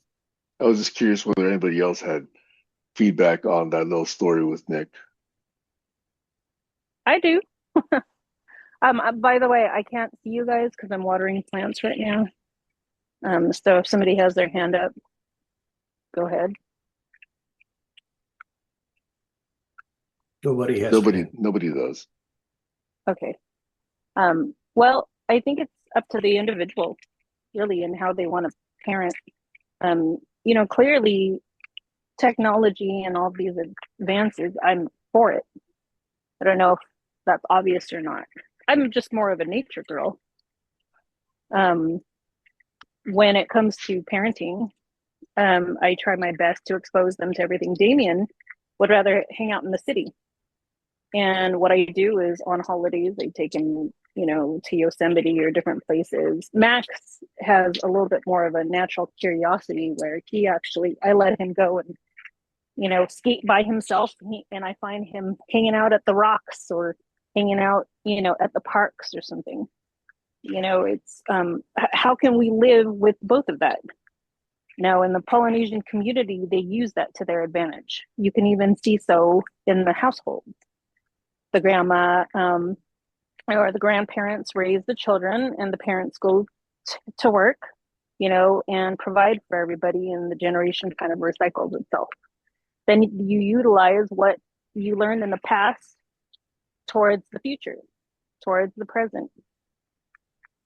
I was just curious whether anybody else had feedback on that little story with Nick. I do. By the way, I can't see you guys because I'm watering plants right now. So if somebody has their hand up, go ahead. Nobody has their Nobody, hand. nobody does. Okay. Well, I think it's up to the individual, really, and how they want to parent. Clearly technology and all these advances, I'm for it. I don't know if that's obvious or not. I'm just more of a nature girl. Um, when it comes to parenting, I try my best to expose them to everything. Damien would rather hang out in the city. And what I do is on holidays, I take him, to Yosemite or different places. Max has a little bit more of a natural curiosity where I let him go and, skate by himself. And I find him hanging out at the rocks or hanging out, at the parks or something. It's how can we live with both of that? Now, in the Polynesian community, they use that to their advantage. You can even see so in the household. The grandma or the grandparents raise the children, and the parents go to work, and provide for everybody, and the generation kind of recycles itself. Then you utilize what you learned in the past towards the future, towards the present.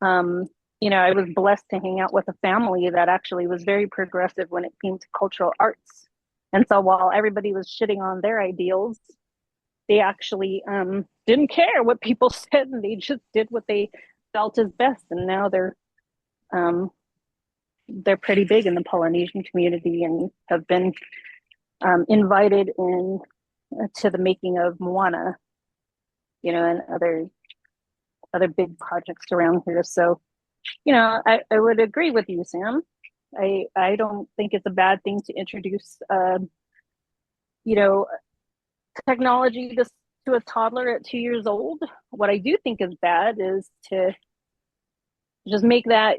I was blessed to hang out with a family that actually was very progressive when it came to cultural arts. And so while everybody was shitting on their ideals, they actually didn't care what people said, and they just did what they felt is best. And now they're pretty big in the Polynesian community and have been invited in to the making of Moana, and other big projects around here. So, I would agree with you, Sam. I don't think it's a bad thing to introduce, you know, technology to a toddler at 2 years old. What I do think is bad is to just make that,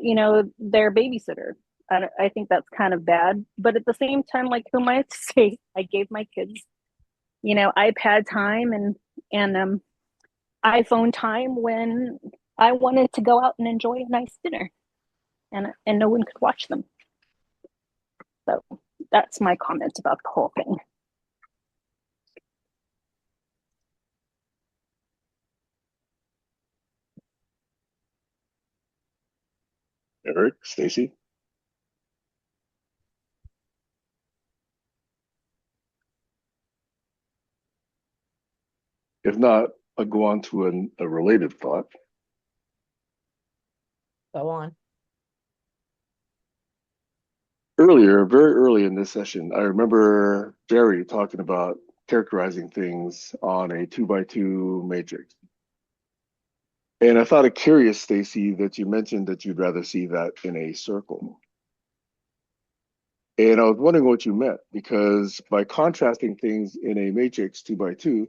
their babysitter. I think that's kind of bad. But at the same time, like, who am I to say? I gave my kids, iPad time and iPhone time when I wanted to go out and enjoy a nice dinner, and no one could watch them. So that's my comment about the whole thing. Eric, Stacy? If not, I'll go on to a related thought. Go on. Earlier, very early in this session, I remember Jerry talking about characterizing things on a 2x2 matrix. And I thought it curious, Stacy, that you mentioned that you'd rather see that in a circle. And I was wondering what you meant, because by contrasting things in a matrix 2x2,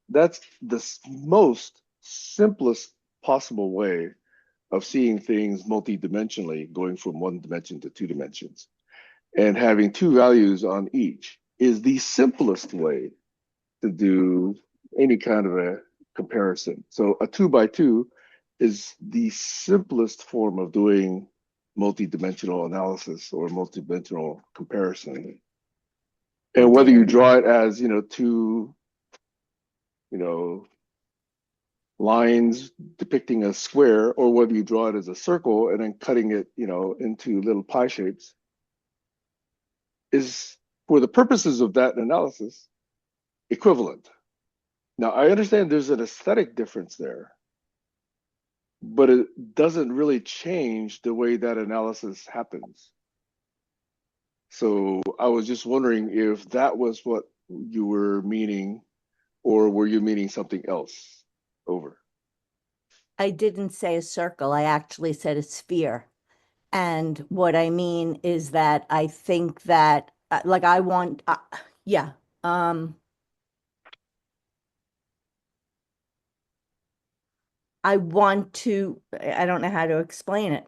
that's the most simplest possible way of seeing things multidimensionally, going from one dimension to two dimensions. And having two values on each is the simplest way to do any kind of a comparison. So a 2x2 is the simplest form of doing multi-dimensional analysis or multi-dimensional comparison. And whether you draw it as, two, lines depicting a square, or whether you draw it as a circle and then cutting it, into little pie shapes, is, for the purposes of that analysis, equivalent. Now, I understand there's an aesthetic difference there, but it doesn't really change the way that analysis happens. So I was just wondering if that was what you were meaning, or were you meaning something else? Over. I didn't say a circle. I actually said a sphere. And what I mean is that I think that, like, I want, yeah, um, I want to, I don't know how to explain it.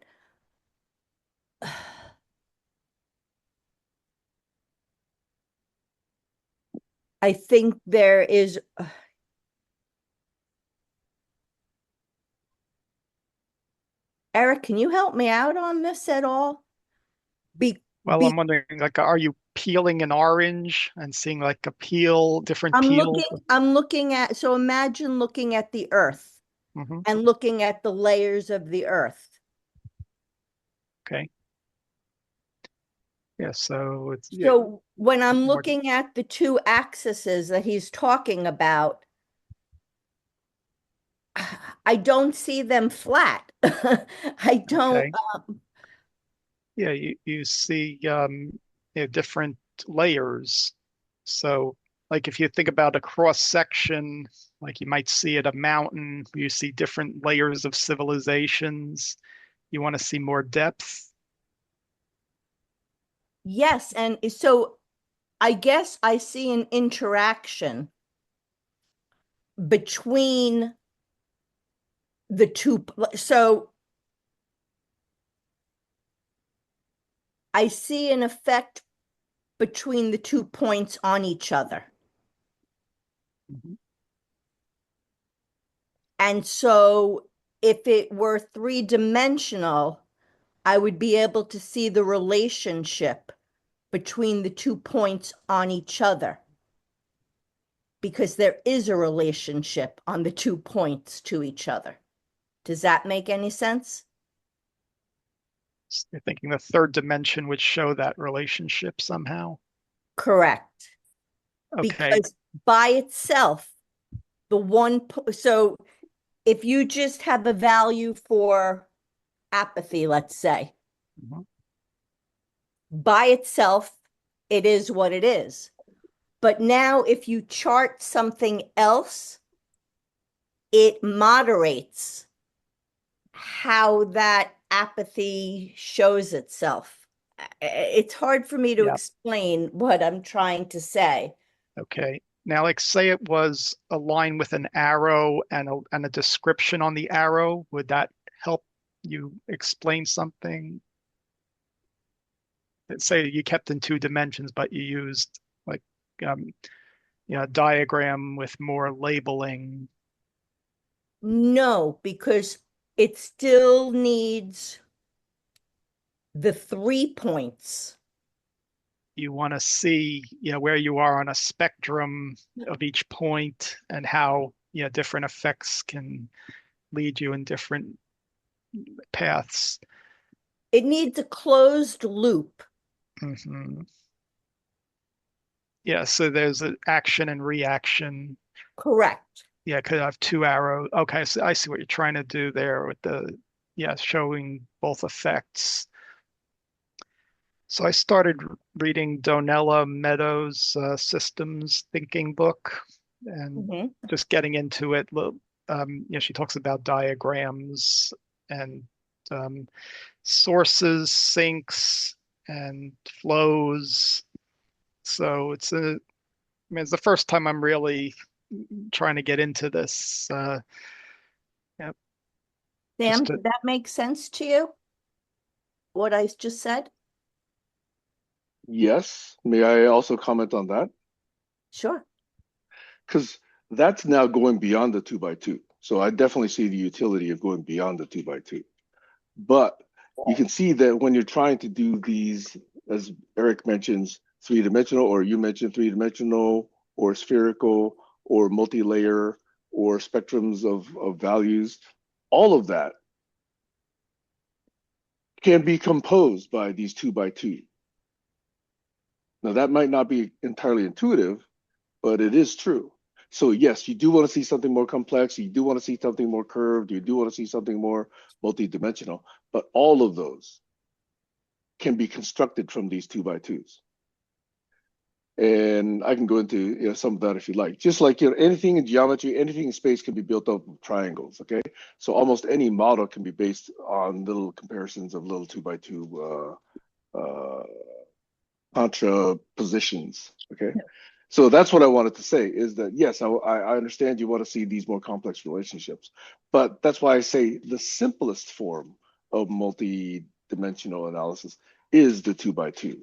I think there is, Eric, can you help me out on this at all? Be, Well, be, I'm wondering, like, are you peeling an orange and seeing like a peel, different I'm peels? looking at, so imagine looking at the earth Hmm. and looking at the layers of the earth. Okay. Yeah. So it's, yeah, So when I'm more, looking at the two axes that he's talking about, I don't see them flat. I don't, okay. Yeah. You see, different layers. So, like, if you think about a cross section, like you might see at a mountain, you see different layers of civilizations. You want to see more depth. yes. And so I guess I see an interaction between the two. So I see an effect between the 2 points on each other. Mhm. And so if it were three-dimensional, I would be able to see the relationship between the 2 points on each other because there is a relationship on the 2 points to each other. Does that make any sense? You're thinking the third dimension would show that relationship somehow. Correct. Okay. Because by itself, so if you just have a value for apathy, let's say, Mhm. by itself, it is what it is. But now, if you chart something else, it moderates how that apathy shows itself. It's hard for me to Yeah. explain what I'm trying to say. Okay. Now, like, say it was a line with an arrow and a description on the arrow. Would that help you explain something? Let's say you kept in two dimensions, but you used like um, a diagram with more labeling. No, because it still needs the 3 points. You want to see, where you are on a spectrum of each point and how, different effects can lead you in different paths. It needs a closed loop. Hmm. Yeah, so there's an action and reaction. Correct. Yeah, could have two arrows. Okay, so I see what you're trying to do there with showing both effects. So I started reading Donella Meadows' systems thinking book and Hmm. just getting into it. She talks about diagrams and um, sources, sinks, and flows. So it's the first time I'm really trying to get into this. Yeah, Sam, just to, did that make sense to you? What I just said? Yes. May I also comment on that? Sure. Because that's now going beyond the two by two. So I definitely see the utility of going beyond the two by two. But you can see that when you're trying to do these, as Eric mentions, three-dimensional, or you mentioned three-dimensional, or spherical, or multi-layer, or spectrums of values, all of that can be composed by these two by two. Now, that might not be entirely intuitive, but it is true. So yes, you do want to see something more complex. You do want to see something more curved. You do want to see something more multidimensional. But all of those can be constructed from these two by twos. And I can go into some of that if you like. Just like anything in geometry, anything in space can be built up of triangles. Okay, so almost any model can be based on little comparisons of little 2 by 2 contrapositions. Okay, so that's what I wanted to say is that yes, I understand you want to see these more complex relationships, but that's why I say the simplest form of multi-dimensional analysis is the 2 by 2,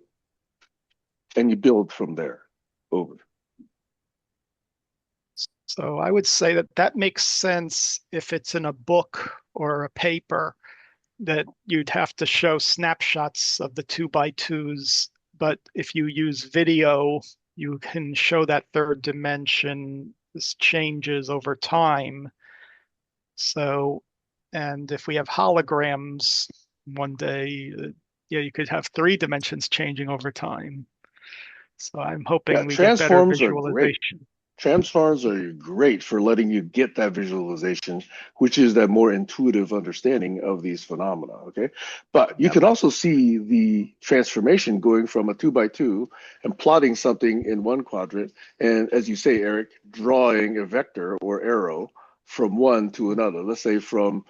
and you build from there over. So I would say that that makes sense if it's in a book or a paper that you'd have to show snapshots of the 2 by 2s. But if you use video, you can show that third dimension, this changes over time. So, and if we have holograms one day, yeah, you could have 3 dimensions changing over time. So I'm Yeah, hoping we get better transforms are great. visualization. Transforms are great for letting you get that visualization, which is that more intuitive understanding of these phenomena. Okay. But you Yep. can also see the transformation going from a 2 by 2 and plotting something in one quadrant. And as you say, Eric, drawing a vector or arrow from one to another. Let's say from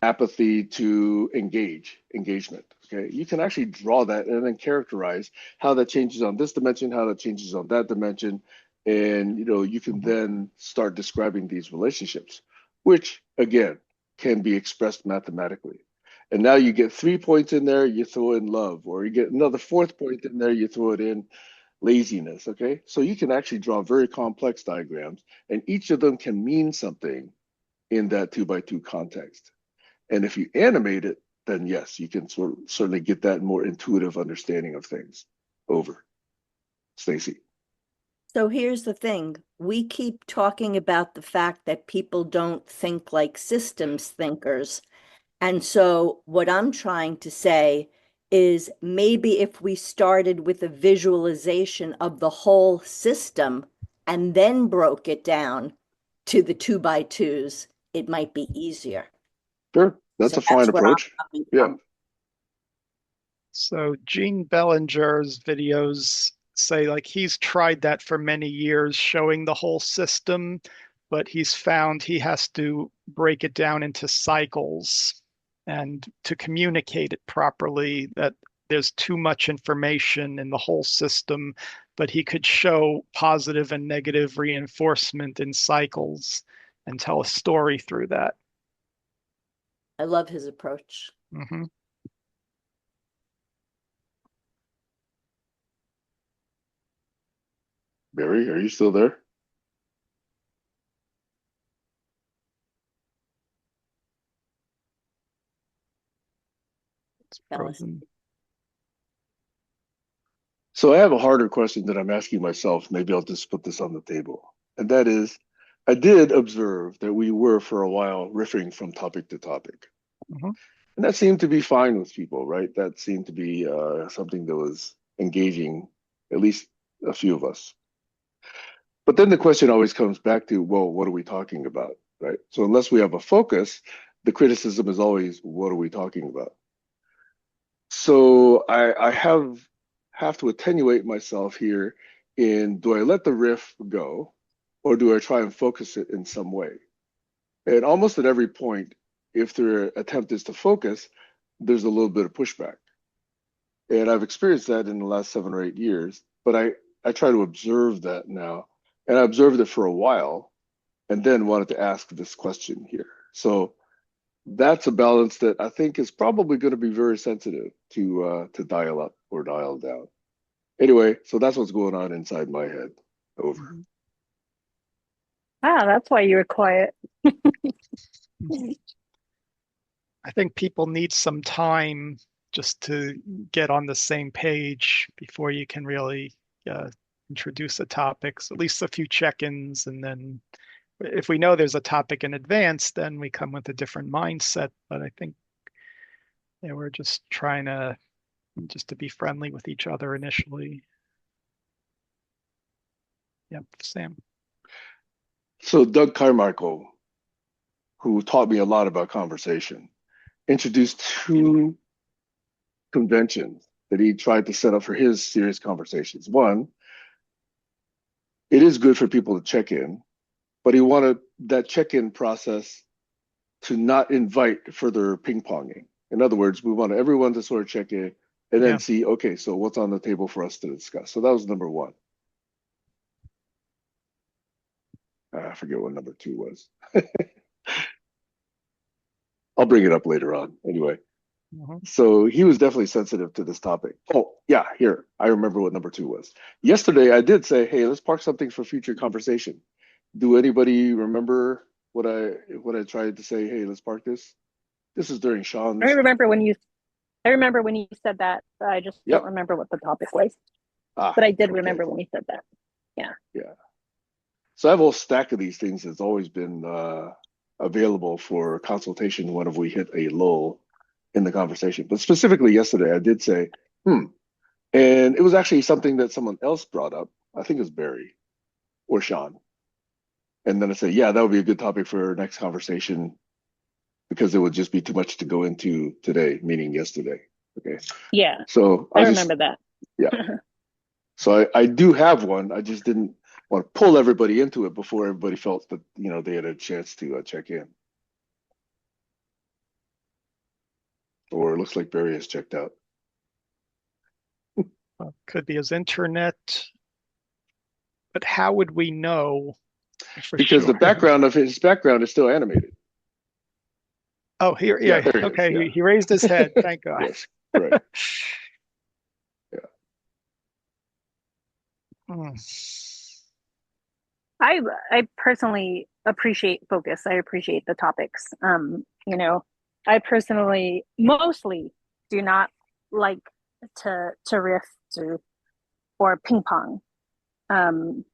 apathy to engagement. Okay. You can actually draw that and then characterize how that changes on this dimension, how that changes on that dimension, and you can then start describing these relationships, which again can be expressed mathematically. And now you get 3 points in there, you throw in love, or you get another fourth point in there, you throw it in laziness. Okay, so you can actually draw very complex diagrams, and each of them can mean something in that 2 by 2 context. And if you animate it, then yes, you can certainly get that more intuitive understanding of things. Over. Stacy. So here's the thing. We keep talking about the fact that people don't think like systems thinkers. And so what I'm trying to say is maybe if we started with a visualization of the whole system and then broke it down to the 2 by 2s, it might be easier. Sure, that's So a fine that's where I'm approach. coming Yeah. from. So Gene Bellinger's videos say like he's tried that for many years, showing the whole system, but he's found he has to break it down into cycles and to communicate it properly, that there's too much information in the whole system, but he could show positive and negative reinforcement in cycles and tell a story through that. I love his approach. Mm-hmm. Barry, are you still there? It's frozen. So I have a harder question that I'm asking myself. Maybe I'll just put this on the table. And that is, I did observe that we were for a while riffing from topic to topic. Mm-hmm. And that seemed to be fine with people, right? That seemed to be something that was engaging at least a few of us. But then the question always comes back to, well, what are we talking about, right? So unless we have a focus, the criticism is always, what are we talking about? So I have to attenuate myself here in, do I let the riff go or do I try and focus it in some way? And almost at every point, if their attempt is to focus, there's a little bit of pushback. And I've experienced that in the last 7 or 8 years, but I try to observe that now. And I observed it for a while and then wanted to ask this question here. So that's a balance that I think is probably going to be very sensitive to dial up or dial down. Anyway, so that's what's going on inside my head. Over. Mm-hmm. Ah, that's why you were quiet. I think people need some time just to get on the same page before you can really introduce the topics, at least a few check-ins. And then if we know there's a topic in advance, then we come with a different mindset. But I think we're just trying to be friendly with each other initially. Yep, Sam. So Doug Carmichael, who taught me a lot about conversation, introduced two conventions that he tried to set up for his serious conversations. One it is good for people to check in, but he wanted that check-in process to not invite further ping ponging. In other words, we want everyone to sort of check in and then Yeah. see, okay, so what's on the table for us to discuss. So that was number one. I forget what number two was. I'll bring it up later on. Anyway, Mhm. so he was definitely sensitive to this topic. Oh, yeah, here. I remember what number two was. Yesterday, I did say, hey, let's park something for future conversation. Do anybody remember what I tried to say? Hey, let's park this. This is during I Sean's. remember when you I remember when you said that. I just don't Yep. remember what the topic was. Ah, But I did okay. remember when you said that. Yeah. Yeah. So I have a whole stack of these things that's always been available for consultation whenever we hit a lull in the conversation. But specifically yesterday, I did say, hmm. And it was actually something that someone else brought up. I think it was Barry or Sean. And then I said, yeah, that would be a good topic for our next conversation because it would just be too much to go into today, meaning yesterday. Okay. Yeah. So I I just, remember that. yeah. So I do have one. I just didn't want to pull everybody into it before everybody felt that, they had a chance to check in. Or it looks like Barry has checked out. Could be his internet, but how would we know for Because the sure? background of his background is still animated. Oh, here, Yeah, yeah. there he is. Okay, Yeah. he raised his head. Thank God. Yes. Right. Yeah. Hmm. I personally appreciate focus. I appreciate the topics. I personally mostly do not like to riff to or ping pong. Um,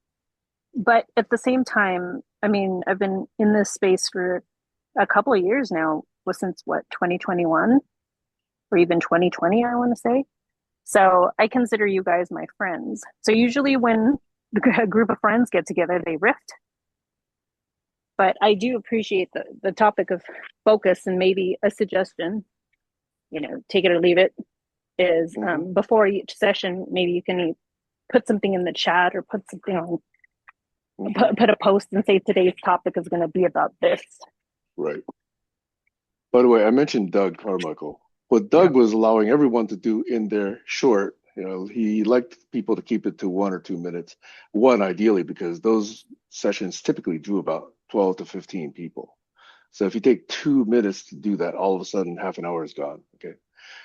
but at the same time, I mean, I've been in this space for a couple of years now, well, since what, 2021 or even 2020, I want to say. So I consider you guys my friends. So usually when a group of friends get together, they riff, but I do appreciate the topic of focus, and maybe a suggestion, take it or leave it, is Hmm. before each session, maybe you can put something in the chat or put something on, Hmm. put a post and say today's topic is going to be about this. Right. By the way, I mentioned Doug Carmichael. What Yeah. Doug was allowing everyone to do in their short, he liked people to keep it to 1 or 2 minutes, one ideally, because those sessions typically drew about 12 to 15 people. So if you take 2 minutes to do that, all of a sudden half an hour is gone. Okay.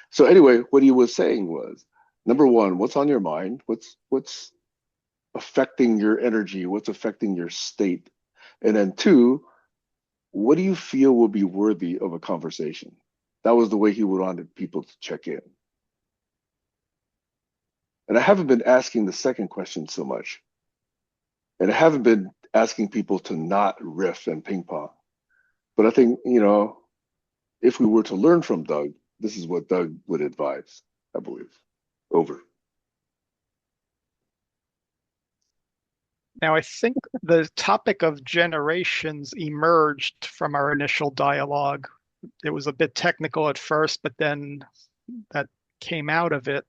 So anyway, what he was saying was, number one, what's on your mind? What's affecting your energy? What's affecting your state? And then two, what do you feel will be worthy of a conversation? That was the way he would wanted people to check in. And I haven't been asking the second question so much. And I haven't been asking people to not riff and ping pong. But I think, if we were to learn from Doug, this is what Doug would advise, I believe. Over. Now, I think the topic of generations emerged from our initial dialogue. It was a bit technical at first, but then that came out of it.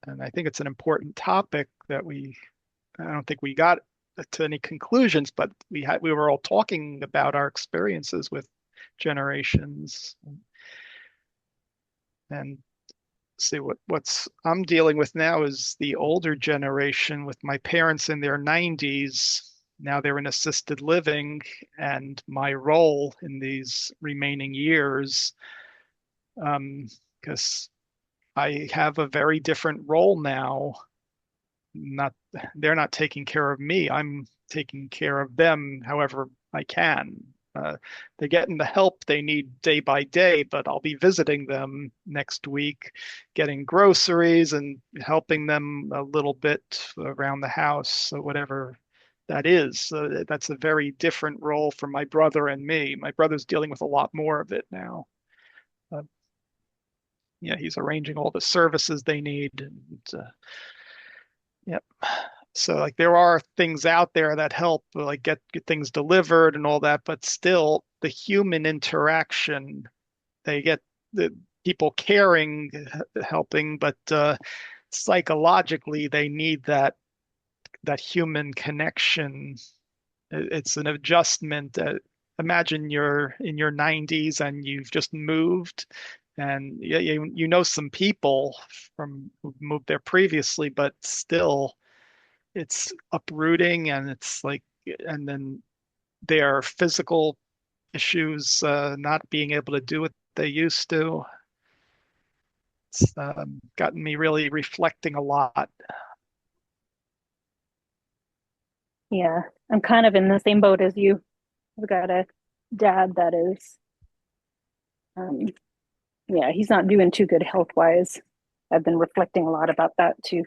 And I think it's an important topic that I don't think we got to any conclusions, but we were all talking about our experiences with generations and see what's I'm dealing with now is the older generation with my parents in their 90s. Now they're in assisted living, and my role in these remaining years, because I have a very different role now. Not they're not taking care of me. I'm taking care of them however I can. They're getting the help they need day by day, but I'll be visiting them next week, getting groceries and helping them a little bit around the house, so whatever that is. That's a very different role for my brother and me. My brother's dealing with a lot more of it now. Uh, yeah, he's arranging all the services they need, and yep. So like there are things out there that help like get things delivered and all that, but still the human interaction, they get the people caring, helping, but psychologically they need that that human connection. It's an adjustment. Imagine you're in your 90s and you've just moved, and you know some people from who moved there previously, but still it's uprooting, and it's like, and then their physical issues, not being able to do what they used to. It's gotten me really reflecting a lot. Yeah, I'm kind of in the same boat as you. I've got a dad that is, um, yeah, he's not doing too good health wise. I've been reflecting a lot about that too.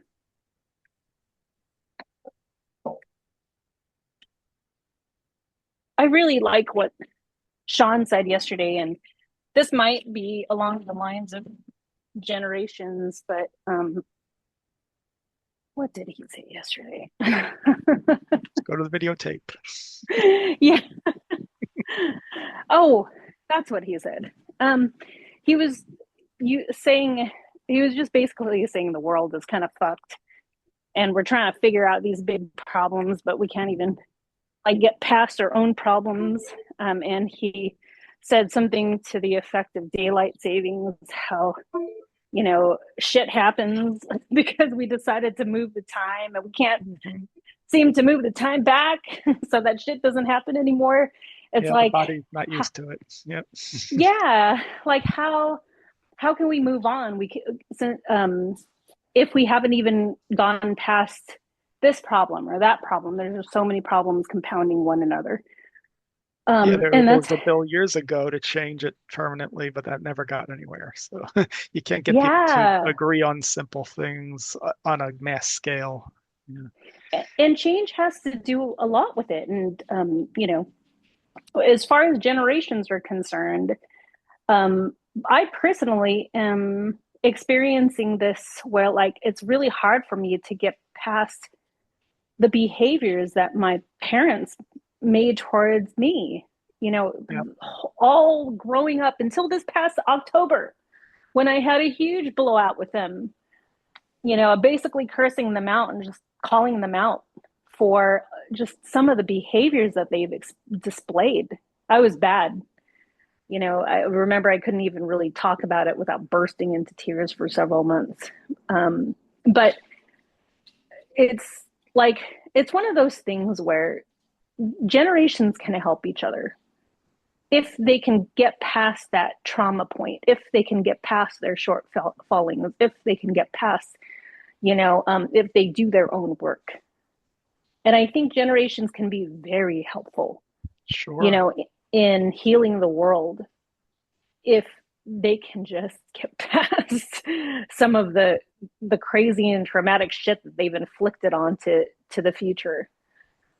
I really like what Sean said yesterday, and this might be along the lines of generations, but what did he say yesterday? Let's go to the videotape. Yeah. Oh, that's what he said. He was saying, he was just basically saying the world is kind of fucked, and we're trying to figure out these big problems, but we can't even like get past our own problems. And he said something to the effect of daylight savings, how shit happens because we decided to move the time and we can't seem to move the time back so that shit doesn't happen anymore. It's Yeah, the like, body's not used to it. Yep. yeah, like how can we move on? We can, if we haven't even gone past this problem or that problem. There's just so many problems compounding one another. Yeah, And there that's was a bill years ago to change it permanently, but that never got anywhere. So you can't get people to yeah, agree on simple things on a mass scale. Yeah. and change has to do a lot with it. And as far as generations are concerned, um, I personally am experiencing this where like it's really hard for me to get past the behaviors that my parents made towards me, you know, Yep. all growing up until this past October when I had a huge blowout with them, basically cursing them out and just calling them out for just some of the behaviors that they've displayed. I was bad. I remember I couldn't even really talk about it without bursting into tears for several months. But it's like, it's one of those things where generations can help each other if they can get past that trauma point, if they can get past their shortfallings, if they can get past, if they do their own work. And I think generations can be very helpful, you Sure. know, in healing the world if they can just get past some of the crazy and traumatic shit that they've inflicted onto the future.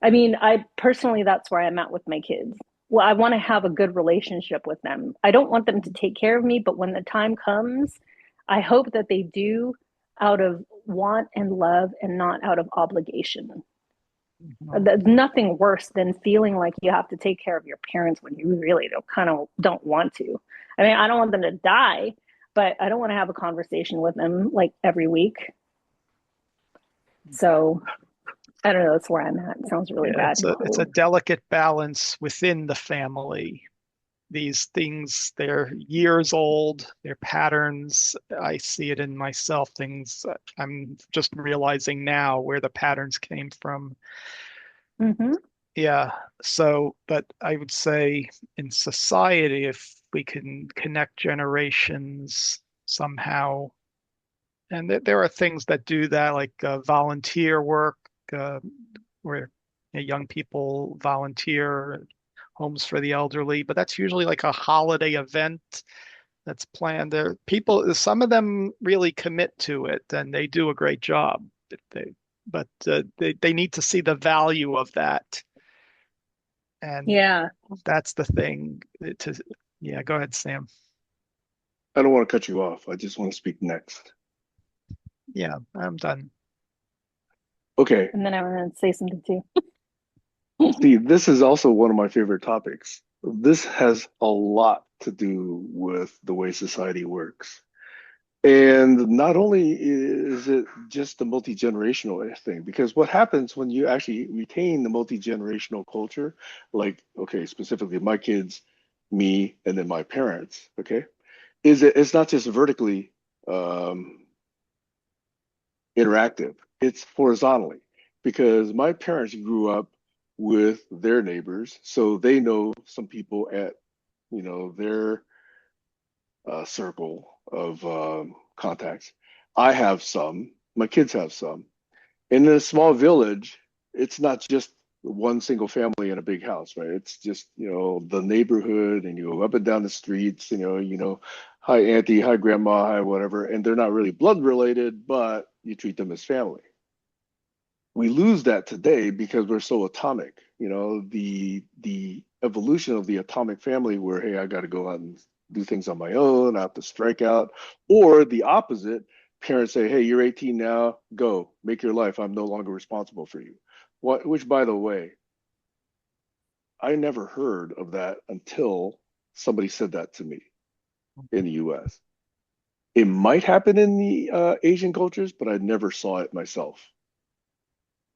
I mean, I personally, that's where I'm at with my kids. Well, I want to have a good relationship with them. I don't want them to take care of me, but when the time comes, I hope that they do out of want and love and not out of obligation. Mhm. There's nothing worse than feeling like you have to take care of your parents when you really don't want to. I mean, I don't want them to die, but I don't want to have a conversation with them like every week. So I don't know. That's where I'm at. It sounds really Yeah, bad. it's a delicate balance within the family. These things, they're years old, they're patterns. I see it in myself, things I'm just realizing now where the patterns came from. Mm-hmm. Yeah, so, but I would say in society, if we can connect generations somehow, and there are things that do that, like volunteer work, uh, where young people volunteer, homes for the elderly, but that's usually like a holiday event that's planned. There, people, some of them really commit to it, and they do a great job. If they, but they need to see the value of that, and Yeah. that's the thing. To Yeah, go ahead, Sam. I don't want to cut you off. I just want to speak next. Yeah, I'm done. Okay. And then I want to say something too. See, this is also one of my favorite topics. This has a lot to do with the way society works. And not only is it just the multi-generational thing, because what happens when you actually retain the multi-generational culture, like, okay, specifically my kids, me, and then my parents, okay, is it's not just vertically um, interactive, it's horizontally, because my parents grew up with their neighbors, so they know some people at, their circle of contacts. I have some, my kids have some. And in a small village, it's not just one single family in a big house, right? It's just, the neighborhood, and you go up and down the streets, hi auntie, hi grandma, hi whatever, and they're not really blood related, but you treat them as family. We lose that today because we're so atomic. The evolution of the atomic family, where hey, I got to go out and do things on my own, I have to strike out, or the opposite. Parents say, hey, you're 18 now, go make your life. I'm no longer responsible for you. What? Which, by the way, I never heard of that until somebody said that to me in the U.S. It might happen in the Asian cultures, but I never saw it myself.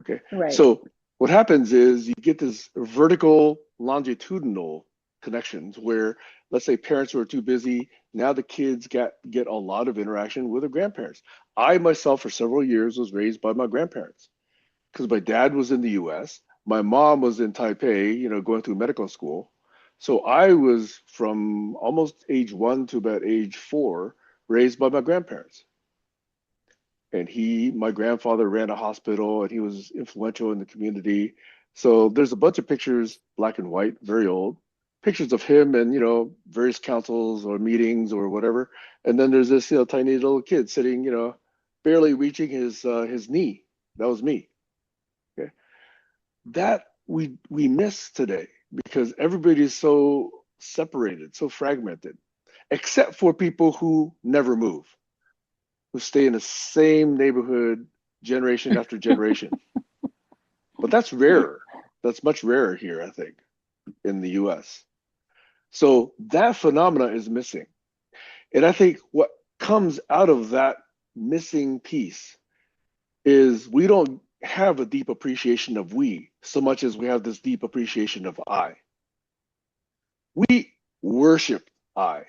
Okay. Right. So what happens is you get this vertical longitudinal connections where, let's say, parents who are too busy, now the kids get a lot of interaction with their grandparents. I myself for several years was raised by my grandparents because my dad was in the US, my mom was in Taipei, going through medical school. So I was from almost age 1 to about age 4 raised by my grandparents. And my grandfather ran a hospital and he was influential in the community. So there's a bunch of pictures, black and white, very old, pictures of him and, various councils or meetings or whatever. And then there's this, tiny little kid sitting, barely reaching his knee. That was me. Okay. That we miss today because everybody is so separated, so fragmented, except for people who never move, who stay in the same neighborhood generation after generation. But that's rarer. That's much rarer here, I think, in the US. So that phenomena is missing. And I think what comes out of that missing piece is we don't have a deep appreciation of we so much as we have this deep appreciation of I. We worship I.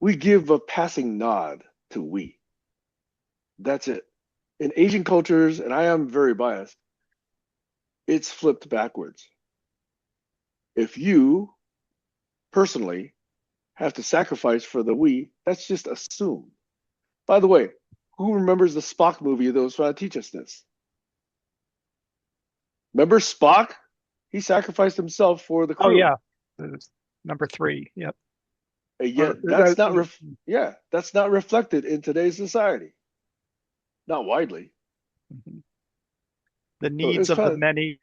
We give a passing nod to we. That's it. In Asian cultures, and I am very biased, it's flipped backwards. If you personally have to sacrifice for the we, that's just assumed. By the way, who remembers the Spock movie that was trying to teach us this? Remember Spock? He sacrificed himself for the Oh crew. yeah, number three. Yep. And yet that's not reflected in today's society. Not widely. Mhm. The So needs it's of the kind of many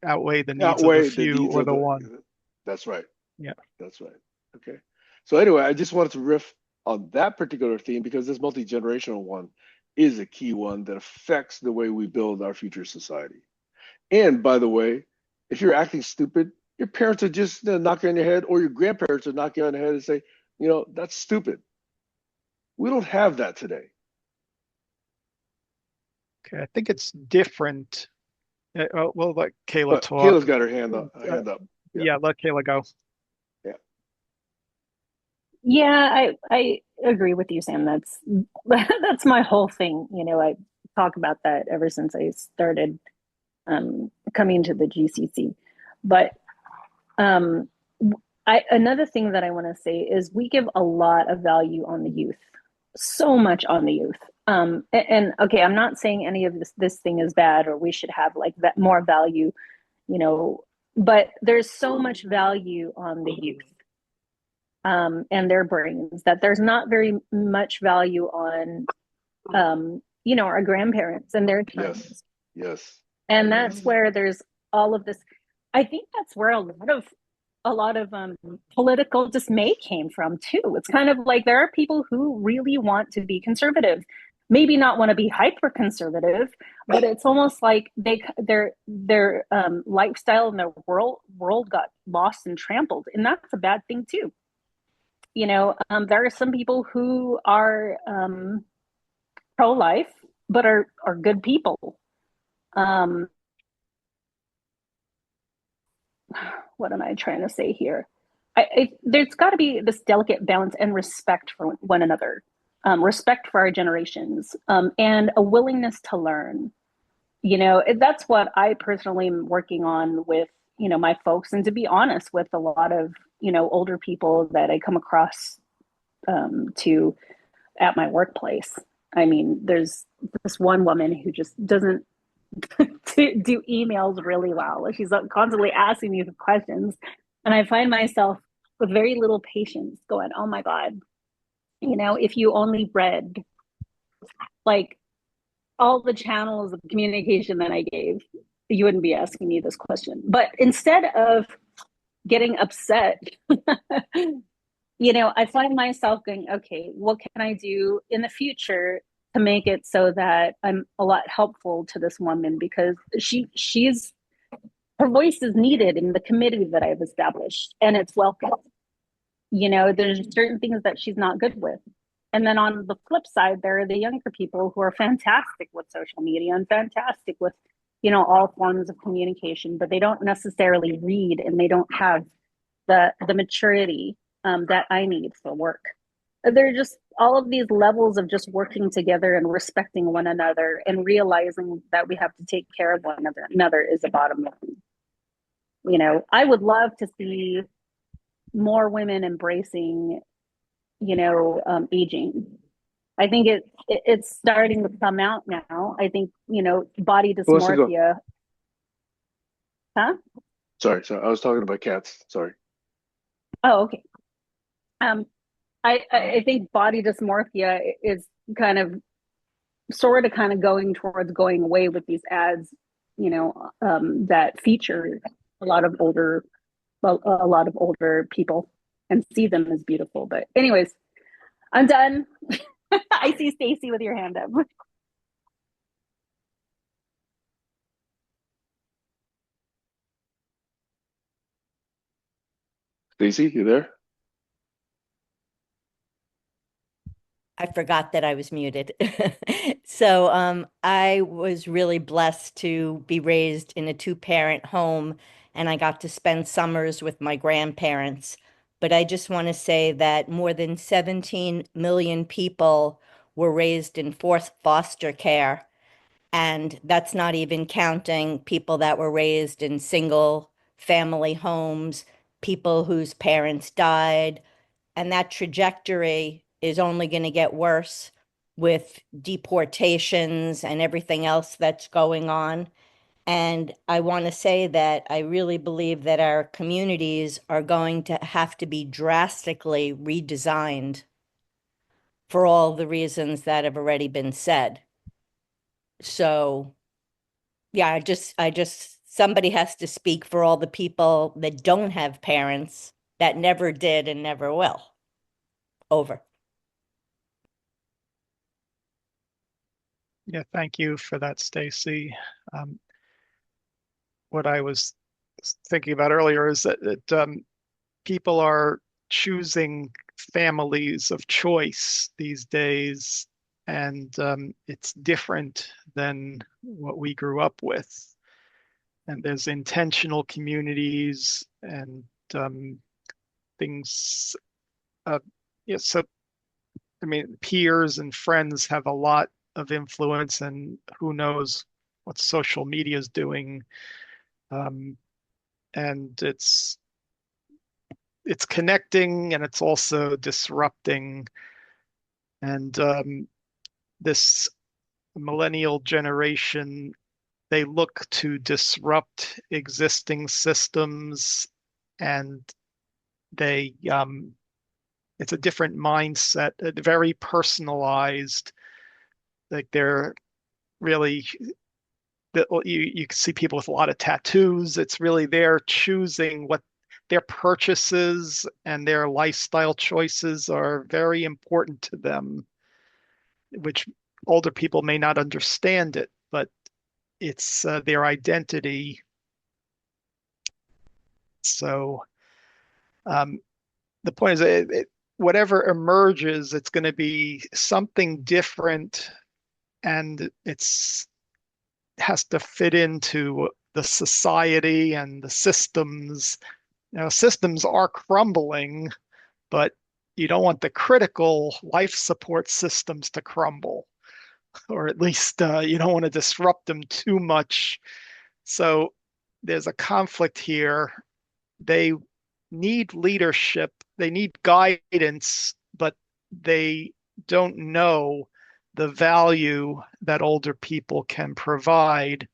outweigh the needs of the outweigh the few needs or of the the. one. That's right. Yeah. That's right. Okay. So anyway, I just wanted to riff on that particular theme because this multi-generational one is a key one that affects the way we build our future society. And by the way, if you're acting stupid, your parents are just knock you on your head, or your grandparents are knock you on the head and say, that's stupid. We don't have that today. Okay. I think it's different. We'll let Kayla But talk. Kayla's got her hand up. Uh, Hand up. Yeah. yeah, let Kayla go. Yeah. Yeah, I agree with you, Sam. That's that's my whole thing. I talk about that ever since I started coming to the GCC. But um, another thing that I want to say is we give a lot of value on the youth, so much on the youth. And okay, I'm not saying any of this thing is bad or we should have like that more value, you know, but there's so much value on the youth and their brains that there's not very much value on our grandparents and their Yes. times. Yes. And that's Yes. where there's all of this. I think that's where a lot of political dismay came from too. It's kind of like there are people who really want to be conservative, maybe not want to be hyper conservative, but it's almost like their lifestyle and their world got lost and trampled, and that's a bad thing too. There are some people who are pro-life, but are good people. Um, what am I trying to say here? There's got to be this delicate balance and respect for one another, respect for our generations, and a willingness to learn. That's what I personally am working on with, my folks. And to be honest, with a lot of, older people that I come across to at my workplace. I mean, there's this one woman who just doesn't do emails really well. She's constantly asking me questions. And I find myself with very little patience going, oh my God, if you only read like all the channels of communication that I gave, you wouldn't be asking me this question. But instead of getting upset, I find myself going, okay, what can I do in the future to make it so that I'm a lot helpful to this woman, because she's her voice is needed in the committee that I've established, and it's welcome. There's certain things that she's not good with. And then on the flip side, there are the younger people who are fantastic with social media and fantastic with, all forms of communication, but they don't necessarily read, and they don't have the maturity that I need for work. There are just all of these levels of just working together and respecting one another and realizing that we have to take care of one another is the bottom line. I would love to see more women embracing, aging. I think it's starting to come out now. I think, body Who wants to go? dysmorphia. Huh? Sorry. I was talking about cats. Sorry. Oh, okay. Um, I think body dysmorphia is kind of sort of kind of going towards going away with these ads, that feature a lot of older a lot of older people and see them as beautiful. But anyways, I'm done. I see Stacy with your hand up. Stacy, you there? I forgot that I was muted. So I was really blessed to be raised in a two-parent home, and I got to spend summers with my grandparents. But I just want to say that more than 17 million people were raised in forced foster care. And that's not even counting people that were raised in single family homes, people whose parents died, and that trajectory is only going to get worse with deportations and everything else that's going on. And I want to say that I really believe that our communities are going to have to be drastically redesigned for all the reasons that have already been said. So, yeah, somebody has to speak for all the people that don't have parents, that never did and never will. Over. Yeah, thank you for that, Stacy. Um, what I was thinking about earlier is that people are choosing families of choice these days, and it's different than what we grew up with. And there's intentional communities and things. Uh, yeah, so I mean, peers and friends have a lot of influence, and who knows what social media is doing. Um, and it's connecting and it's also disrupting. And this millennial generation, they look to disrupt existing systems, and they it's a different mindset, very personalized. Like they're really you can see people with a lot of tattoos. It's really they're choosing what their purchases and their lifestyle choices are very important to them, which older people may not understand it, but it's their identity. So um, the point is, whatever emerges, it's going to be something different, and it's has to fit into the society and the systems. Systems are crumbling, but you don't want the critical life support systems to crumble, or at least you don't want to disrupt them too much. So there's a conflict here. They need leadership, they need guidance, but they don't know the value that older people can provide.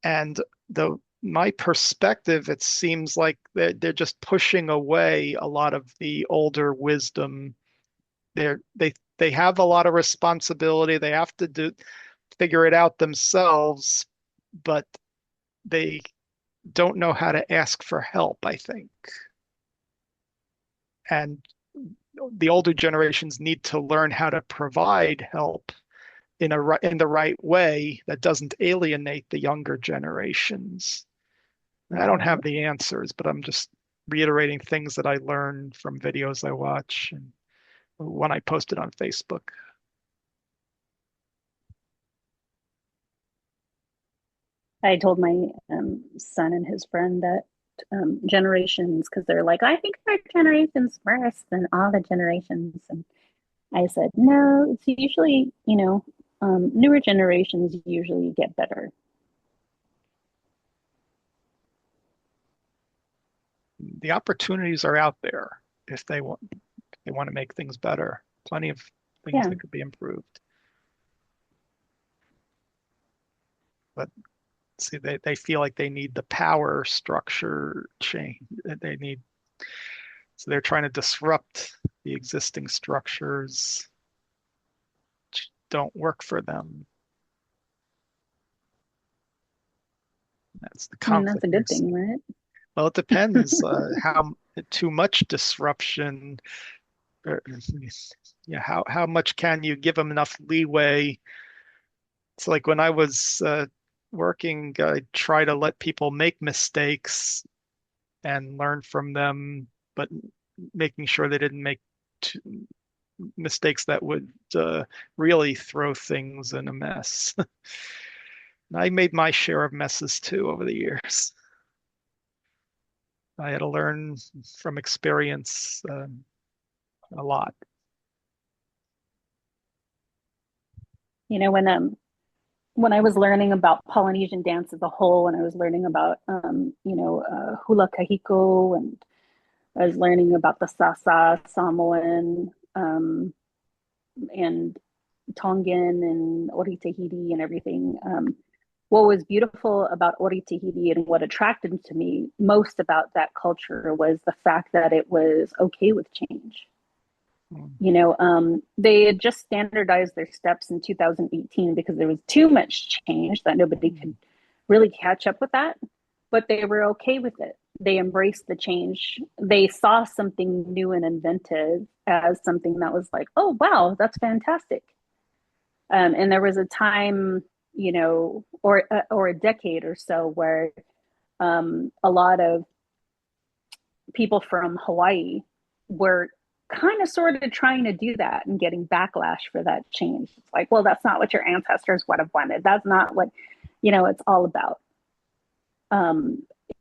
And the my perspective, it seems like they're just pushing away a lot of the older wisdom. They have a lot of responsibility. They have to figure it out themselves, but they don't know how to ask for help, I think. And the older generations need to learn how to provide help in the right way that doesn't alienate the younger generations. I don't have the answers, but I'm just reiterating things that I learned from videos I watch and when I posted on Facebook. I told my son and his friend that generations, because they're like, I think our generation's worse than all the generations. And I said, no, it's usually, newer generations usually get better. The opportunities are out there if they want to make things better. Plenty of things Yeah. that could be improved. But see, they feel like they need the power structure change. So they're trying to disrupt the existing structures which don't work for them. That's the I mean, that's conflict a they're good thing, seeing. right? Well, it depends how too much disruption. Yeah, how much can you give them enough leeway? It's like when I was working, I try to let people make mistakes and learn from them, but making sure they didn't make mistakes that would really throw things in a mess. I made my share of messes too over the years. I had to learn from experience a lot. When I was learning about Polynesian dance as a whole, and I was learning about hula kahiko, and I was learning about the Sasa, Samoan, and Tongan and Ori Tahiti and everything. What was beautiful about Ori Tahiti and what attracted to me most about that culture was the fact that it was okay with change. They had just standardized their steps in 2018 because there was too much change that nobody could really catch up with that, but they were okay with it. They embraced the change. They saw something new and inventive as something that was like, oh, wow, that's fantastic. And there was a time, or a decade or so where a lot of people from Hawaii were kind of sort of trying to do that and getting backlash for that change. It's like, well, that's not what your ancestors would have wanted. That's not what, it's all about.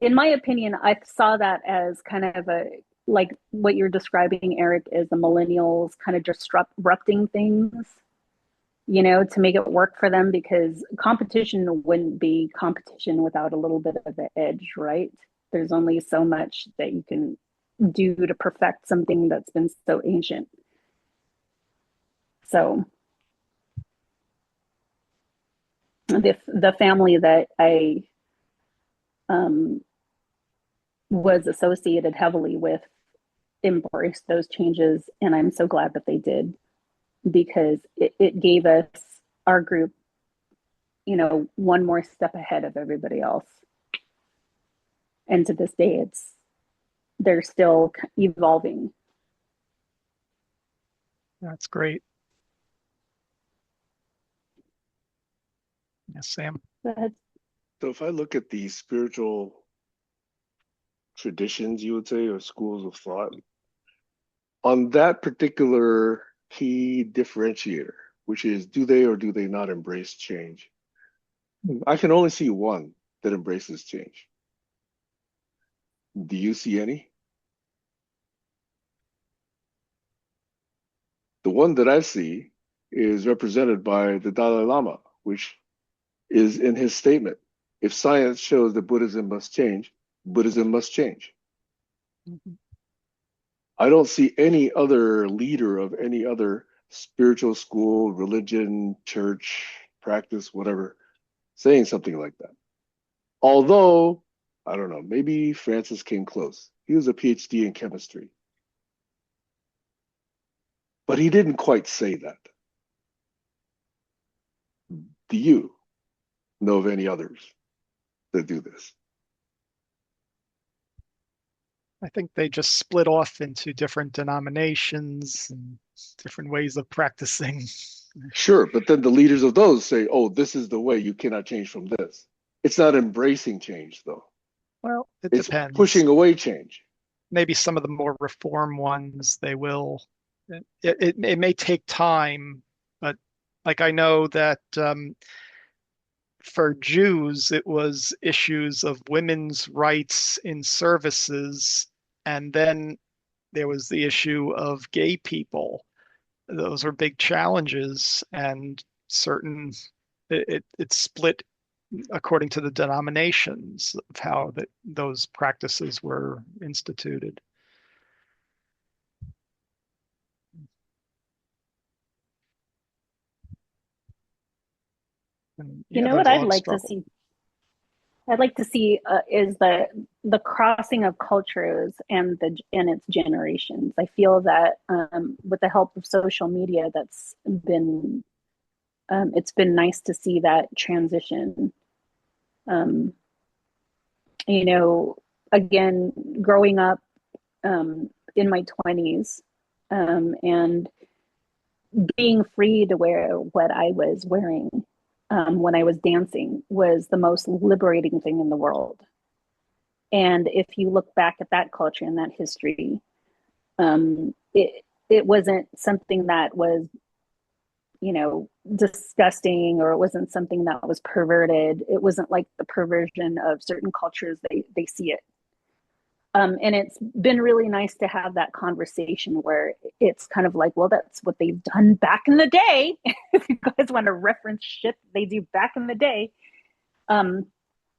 In my opinion, I saw that as kind of like what you're describing, Eric, is the millennials kind of disrupting things, to make it work for them, because competition wouldn't be competition without a little bit of the edge, right? There's only so much that you can do to perfect something that's been so ancient. So the family that I was associated heavily with embraced those changes, and I'm so glad that they did, because it gave us, our group, one more step ahead of everybody else. And to this day, they're still evolving. That's great. Yes, Sam. Go ahead. So if I look at the spiritual traditions, you would say, or schools of thought, on that particular key differentiator, which is do they or do they not embrace change, I can only see one that embraces change. Do you see any? The one that I see is represented by the Dalai Lama, which is in his statement. If science shows that Buddhism must change, Buddhism must change. Mhm. I don't see any other leader of any other spiritual school, religion, church, practice, whatever, saying something like that. Although, I don't know, maybe Francis came close. He was a PhD in chemistry, but he didn't quite say that. Do you know of any others that do this? I think they just split off into different denominations and different ways of practicing. Sure, but then the leaders of those say, oh, this is the way, you cannot change from this. It's not embracing change, though. Well, it It's depends. pushing away change. Maybe some of the more reform ones, they will. It may take time, but like I know that for Jews, it was issues of women's rights in services, and then there was the issue of gay people. Those were big challenges, and certain it split according to the denominations of how those practices were instituted. And You yeah, know there's what a I'd lot of like to struggle. see? I'd like to see is the crossing of cultures and its generations. I feel that with the help of social media, that's been it's been nice to see that transition. Um, you know, again, growing up in my 20s and being free to wear what I was wearing when I was dancing was the most liberating thing in the world. And if you look back at that culture and that history, it wasn't something that was, disgusting, or it wasn't something that was perverted. It wasn't like the perversion of certain cultures they see it. And it's been really nice to have that conversation where it's kind of like, well, that's what they've done back in the day. If you guys want to reference shit they do back in the day. Um,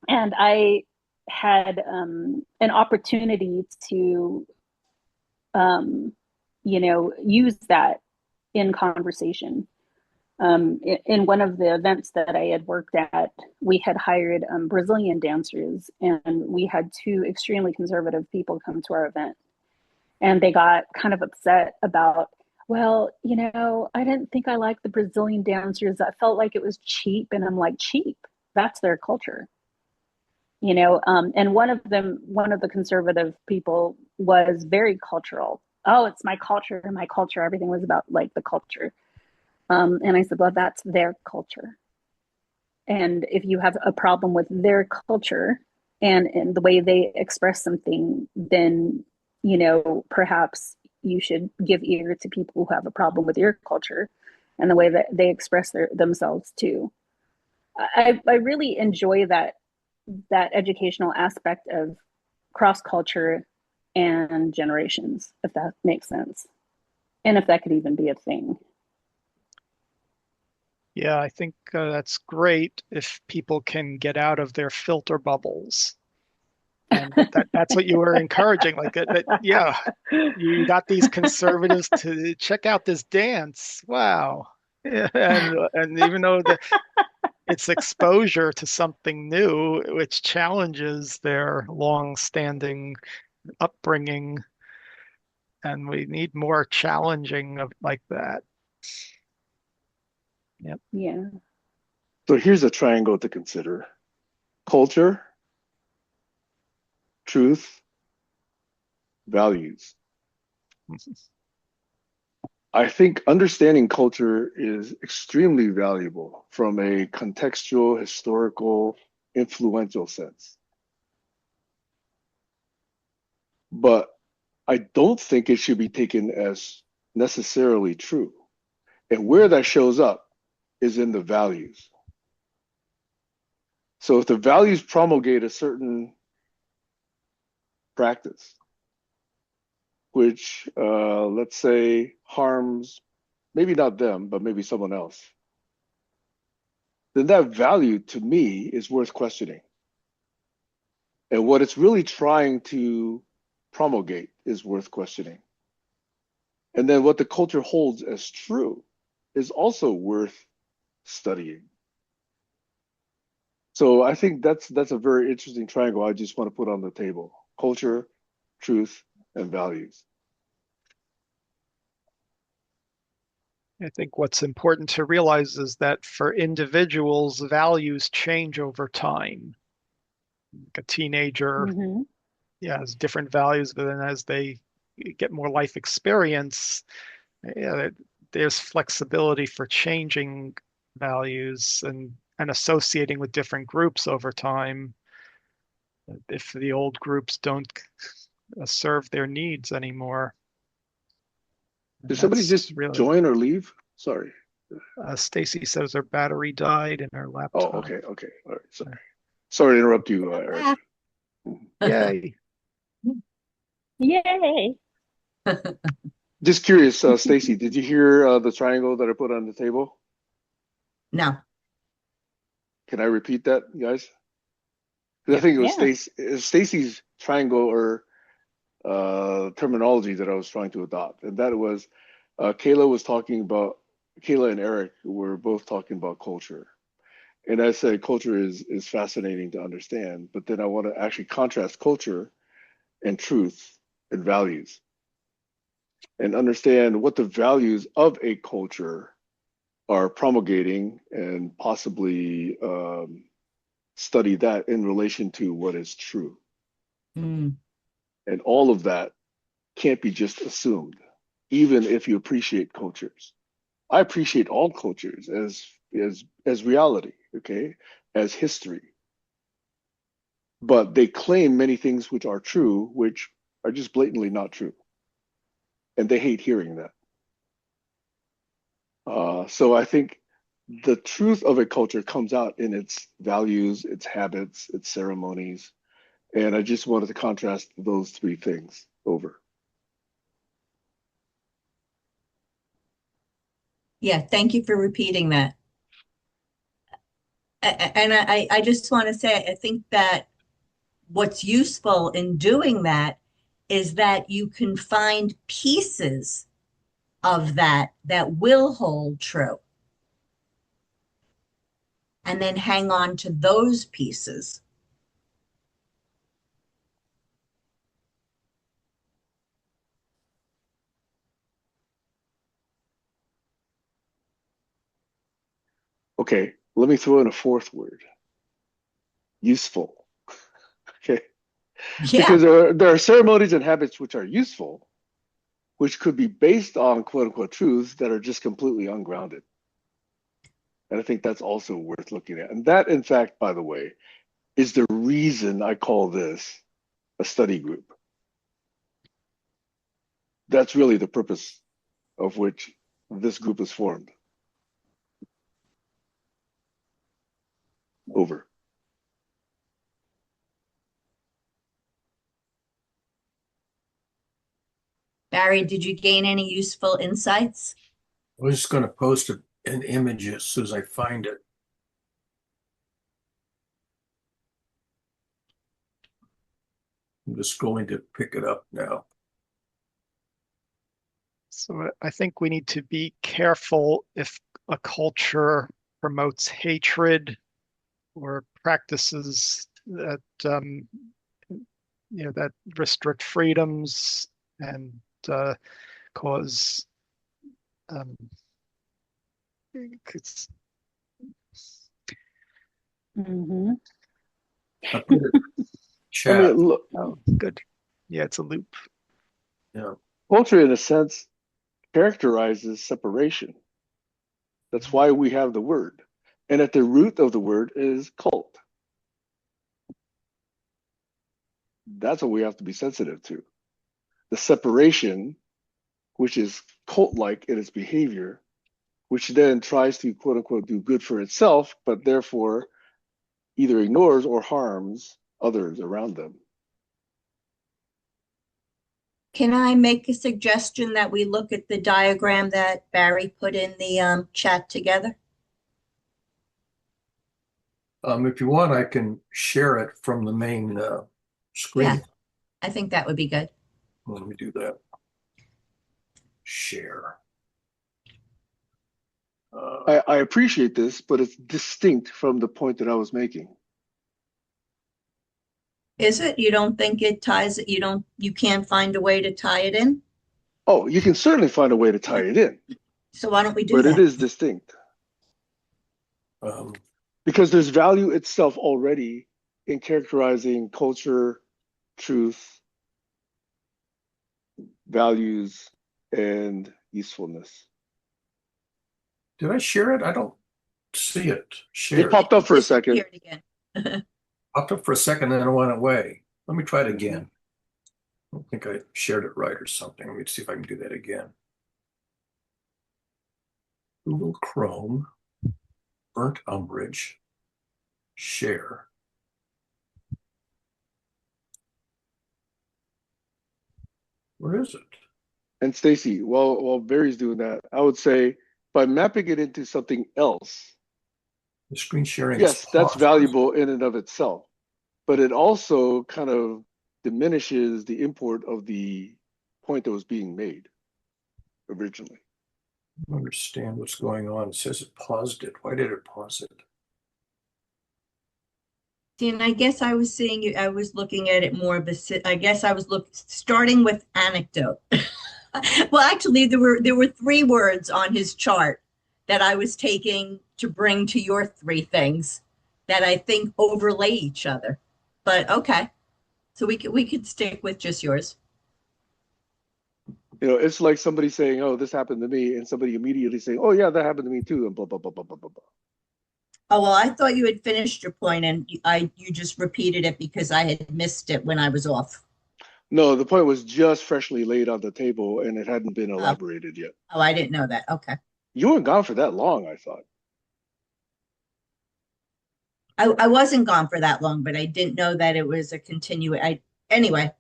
and I had an opportunity to, um, use that in conversation. In one of the events that I had worked at, we had hired Brazilian dancers, and we had two extremely conservative people come to our event. And they got kind of upset about, well, I didn't think I liked the Brazilian dancers. I felt like it was cheap. And I'm like, cheap? That's their culture. And one of the conservative people was very cultural. Oh, it's my culture, my culture. Everything was about like the culture. And I said, well, that's their culture. And if you have a problem with their culture and the way they express something, then, perhaps you should give ear to people who have a problem with your culture and the way that they express themselves too. I really enjoy that educational aspect of cross culture and generations, if that makes sense. And if that could even be a thing. Yeah, I think that's great if people can get out of their filter bubbles. And that's what you were encouraging. Like yeah, you got these conservatives to check out this dance. Wow. Yeah, and even though it's exposure to something new, which challenges their long-standing upbringing, and we need more challenging of like that. Yep. Yeah. So here's a triangle to consider: culture, truth, values. I think understanding culture is extremely valuable from a contextual, historical, influential sense. But I don't think it should be taken as necessarily true. And where that shows up is in the values. So if the values promulgate a certain practice, which let's say harms maybe not them, but maybe someone else, then that value to me is worth questioning. And what it's really trying to promulgate is worth questioning. And then what the culture holds as true is also worth studying. So I think that's a very interesting triangle I just want to put on the table. Culture, truth, and values. I think what's important to realize is that for individuals, values change over time. Like a teenager, Mm-hmm. yeah, has different values, but then as they get more life experience, yeah, there's flexibility for changing values and associating with different groups over time if the old groups don't serve their needs anymore. And Did somebody that's just really, join or leave? Sorry. Stacy says her battery died in her Oh, laptop. okay, okay. All right. Sorry to interrupt you, Eric. Yay. Yay. Just curious, Stacy, did you hear the triangle that I put on the table? No. Can I repeat that, guys? 'Cause I Yeah. think it was Yeah. Stacy's triangle or terminology that I was trying to adopt, and that was Kayla was talking about. Kayla and Eric were both talking about culture, and I said culture is fascinating to understand, but then I want to actually contrast culture and truth and values, and understand what the values of a culture are promulgating, and possibly study that in relation to what is true, Mm. and all of that can't be just assumed, even if you appreciate cultures. I appreciate all cultures as reality, okay, as history. But they claim many things which are true, which are just blatantly not true, and they hate hearing that. So I think the truth of a culture comes out in its values, its habits, its ceremonies, and I just wanted to contrast those three things over. Yeah, thank you for repeating that. And I just want to say, I think that what's useful in doing that is that you can find pieces of that that will hold true and then hang on to those pieces. Okay, let me throw in a fourth word: useful. Okay, because Yeah, there are ceremonies and habits which are useful, which could be based on quote unquote truths that are just completely ungrounded. And I think that's also worth looking at. And that, in fact, by the way, is the reason I call this a study group. That's really the purpose of which this group is formed. Over. Barry, did you gain any useful insights? I was just going to post an image as soon as I find it. I'm just going to pick it up now. So I think we need to be careful if a culture promotes hatred or practices that that restrict freedoms and cause um, it's, Mm-hmm. I put it in I chat. mean, look, oh, good. Yeah, it's a loop. Yeah. culture, in a sense, characterizes separation. That's why we have the word. And at the root of the word is cult. That's what we have to be sensitive to. the separation, which is cult-like in its behavior, which then tries to quote unquote do good for itself, but therefore either ignores or harms others around them. Can I make a suggestion that we look at the diagram that Barry put in the chat together? If you want, I can share it from the main screen. Yeah, I think that would be good. Let me do that. Share. I appreciate this, but it's distinct from the point that I was making. Is it? You don't think it ties it? You can't find a way to tie it in? Oh, you can certainly find a way to tie it in, So why don't we do but that? it is distinct. Because there's value itself already in characterizing culture, truth, values, and usefulness. Did I share it? I don't see it shared. It popped up for a second. Disappeared again. Popped up for a second, then it went away. Let me try it again. I don't think I shared it right or something. Let me see if I can do that again. Google Chrome, burnt umbrage, share. Where is it? And Stacy, while Barry's doing that, I would say by mapping it into something else, The screen sharing is yes, that's paused. valuable in and of itself, but it also kind of diminishes the import of the point that was being made originally. I don't understand what's going on. It says it paused it. Why did it pause it? See, and I guess I was seeing you, I was looking at it more of a, I guess I was starting with anecdote. Well, actually, there were three words on his chart that I was taking to bring to your three things that I think overlay each other. But okay, so we could stick with just yours. You know, it's like somebody saying, "Oh, this happened to me," and somebody immediately saying, "Oh, yeah, that happened to me too," and blah blah blah blah blah blah blah. Oh well, I thought you had finished your point and you just repeated it because I had missed it when I was off. No, the point was just freshly laid on the table, and it hadn't been Oh, elaborated yet. oh, I didn't know that. Okay. You weren't gone for that long, I thought. I wasn't gone for that long, but I didn't know that it was a anyway.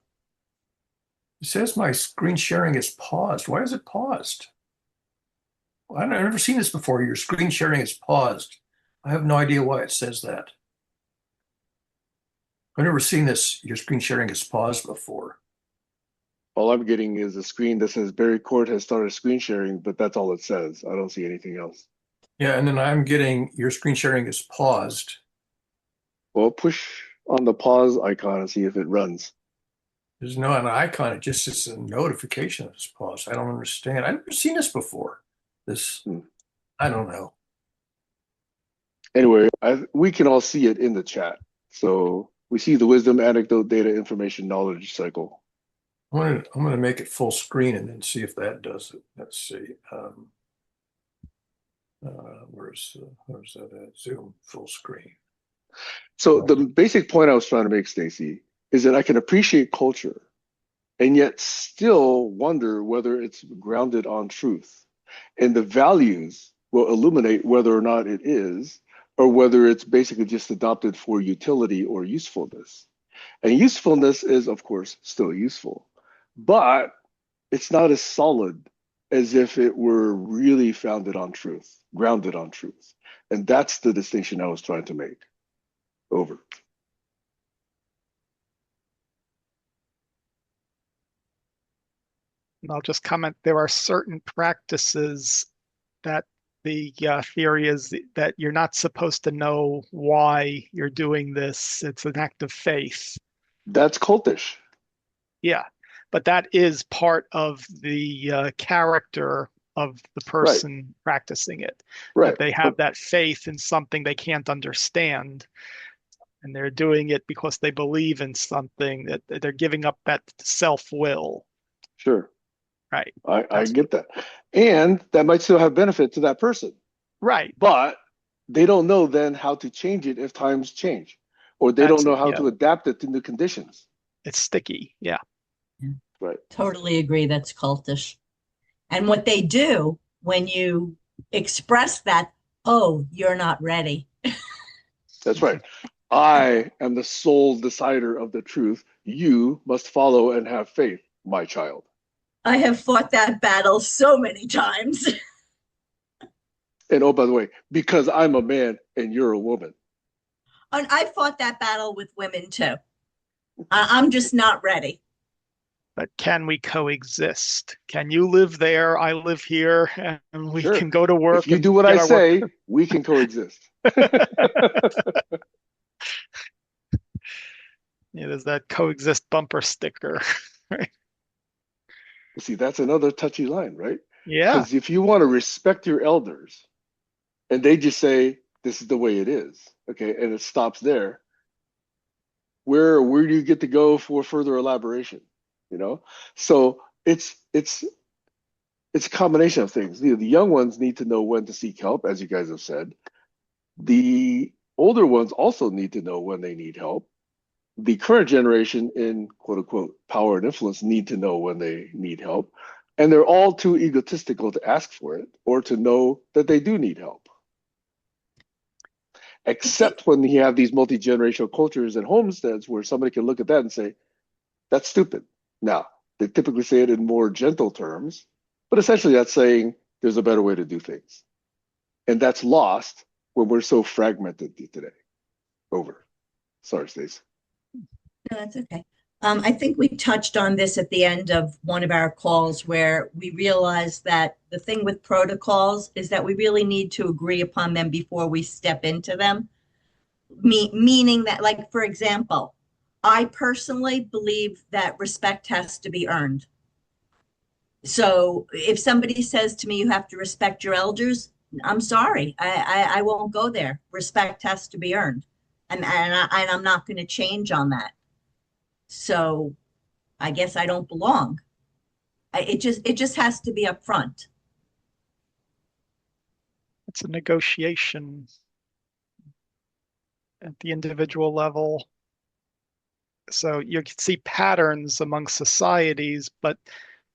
It says my screen sharing is paused. Why is it paused? I've never seen this before. Your screen sharing is paused. I have no idea why it says that. I've never seen this. Your screen sharing is paused before. All I'm getting is a screen that says Barry Court has started screen sharing, but that's all it says. I don't see anything else. Yeah, and then I'm getting your screen sharing is paused. Well, push on the pause icon and see if it runs. There's no an icon. It just is a notification that it's paused. I don't understand. I've never seen this before. I don't know. Anyway, we can all see it in the chat. So we see the wisdom, anecdote, data, information, knowledge cycle. I'm gonna make it full screen and then see if that does it. Let's see. Where's that at? Zoom full screen. So the basic point I was trying to make, Stacy, is that I can appreciate culture and yet still wonder whether it's grounded on truth. And the values will illuminate whether or not it is, or whether it's basically just adopted for utility or usefulness. And usefulness is, of course, still useful, but it's not as solid as if it were really founded on truth, grounded on truth. And that's the distinction I was trying to make. Over. And I'll just comment, there are certain practices that the theory is that you're not supposed to know why you're doing this. It's an act of faith. That's cultish. Yeah, but that is part of the character of the person practicing it. Right. That they have that faith in something they can't understand. And they're doing it because they believe in something, that they're giving up that self-will. Sure. Right. I get that. And that might still have benefit to that person. Right. But they don't know then how to change it if times change, or they don't know how to adapt it to new conditions. It's sticky. Yeah. Right. Totally agree. That's cultish. And what they do when you express that, oh, you're not ready. That's right. I am the sole decider of the truth. You must follow and have faith, my child. I have fought that battle so many times. And oh, by the way, because I'm a man and you're a woman. And I fought that battle with women too. I'm just not ready. But can we coexist? Can you live there? I live here, and we Sure. can go to If work you and do what get I our work. say, we can coexist. Yeah, there's that coexist bumper sticker. Right? See, that's another touchy line, right? Yeah, Because if you want to respect your elders and they just say, this is the way it is, okay, and it stops there, where do you get to go for further elaboration? You know? So it's a combination of things. The young ones need to know when to seek help, as you guys have said. The older ones also need to know when they need help. The current generation in quote unquote power and influence need to know when they need help. And they're all too egotistical to ask for it or to know that they do need help. I think Except when you have these multi generational cultures and homesteads where somebody can look at that and say, that's stupid. Now, they typically say it in more gentle terms, but essentially that's saying there's a better way to do things. And that's lost when we're so fragmented today. Over. Sorry, Stace. no, that's okay. I think we touched on this at the end of one of our calls where we realized that the thing with protocols is that we really need to agree upon them before we step into them. Meaning that, like, for example, I personally believe that respect has to be earned. So if somebody says to me, you have to respect your elders, I'm sorry, I won't go there. Respect has to be earned. And I'm not going to change on that. So I guess I don't belong. It just has to be upfront. it's a negotiation at the individual level. So you can see patterns among societies, but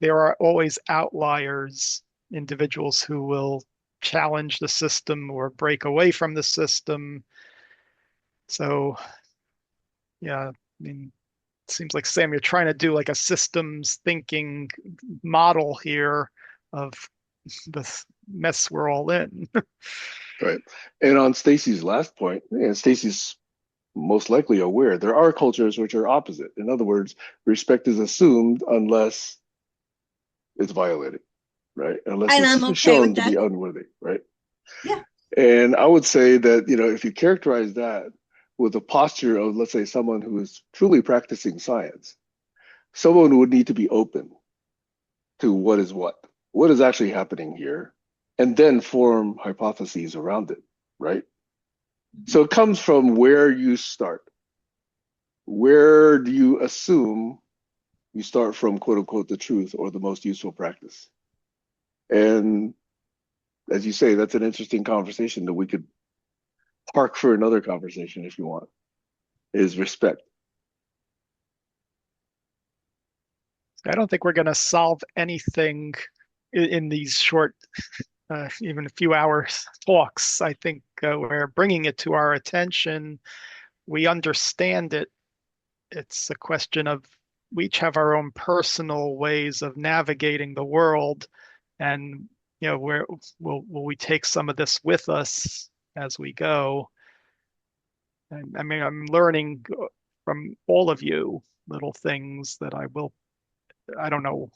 there are always outliers, individuals who will challenge the system or break away from the system. So, yeah, I mean, it seems like, Sam, you're trying to do like a systems thinking model here of the mess we're all in. Right. And on Stacy's last point, and Stacy's most likely aware, there are cultures which are opposite. In other words, respect is assumed unless it's violated, right? Unless And I'm it's okay shown with to be that. unworthy, right? Yeah. And I would say that, if you characterize that with the posture of, let's say, someone who is truly practicing science, someone would need to be open to what is actually happening here, and then form hypotheses around it, right? So it comes from where you start. Where do you assume you start from, quote unquote, the truth or the most useful practice? And as you say, that's an interesting conversation that we could park for another conversation if you want, is respect. I don't think we're going to solve anything in these short, even a few hours talks. I think we're bringing it to our attention. We understand it. It's a question of we each have our own personal ways of navigating the world, and where will we take some of this with us as we go? I mean, I'm learning from all of you little things that I don't know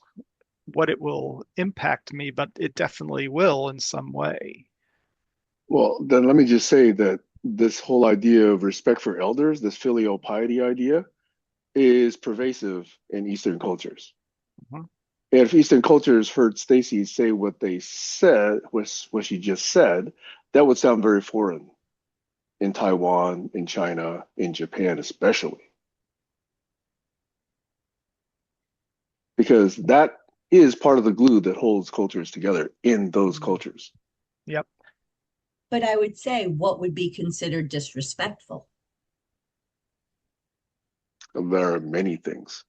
what it will impact me, but it definitely will in some way. Well, then let me just say that this whole idea of respect for elders, this filial piety idea, is pervasive in Eastern cultures. Mhm. And if Eastern cultures heard Stacy say what they said, what she just said, that would sound very foreign in Taiwan, in China, in Japan, especially, because that is part of the glue that holds cultures together in those cultures. Yep. But I would say what would be considered disrespectful? There are many things.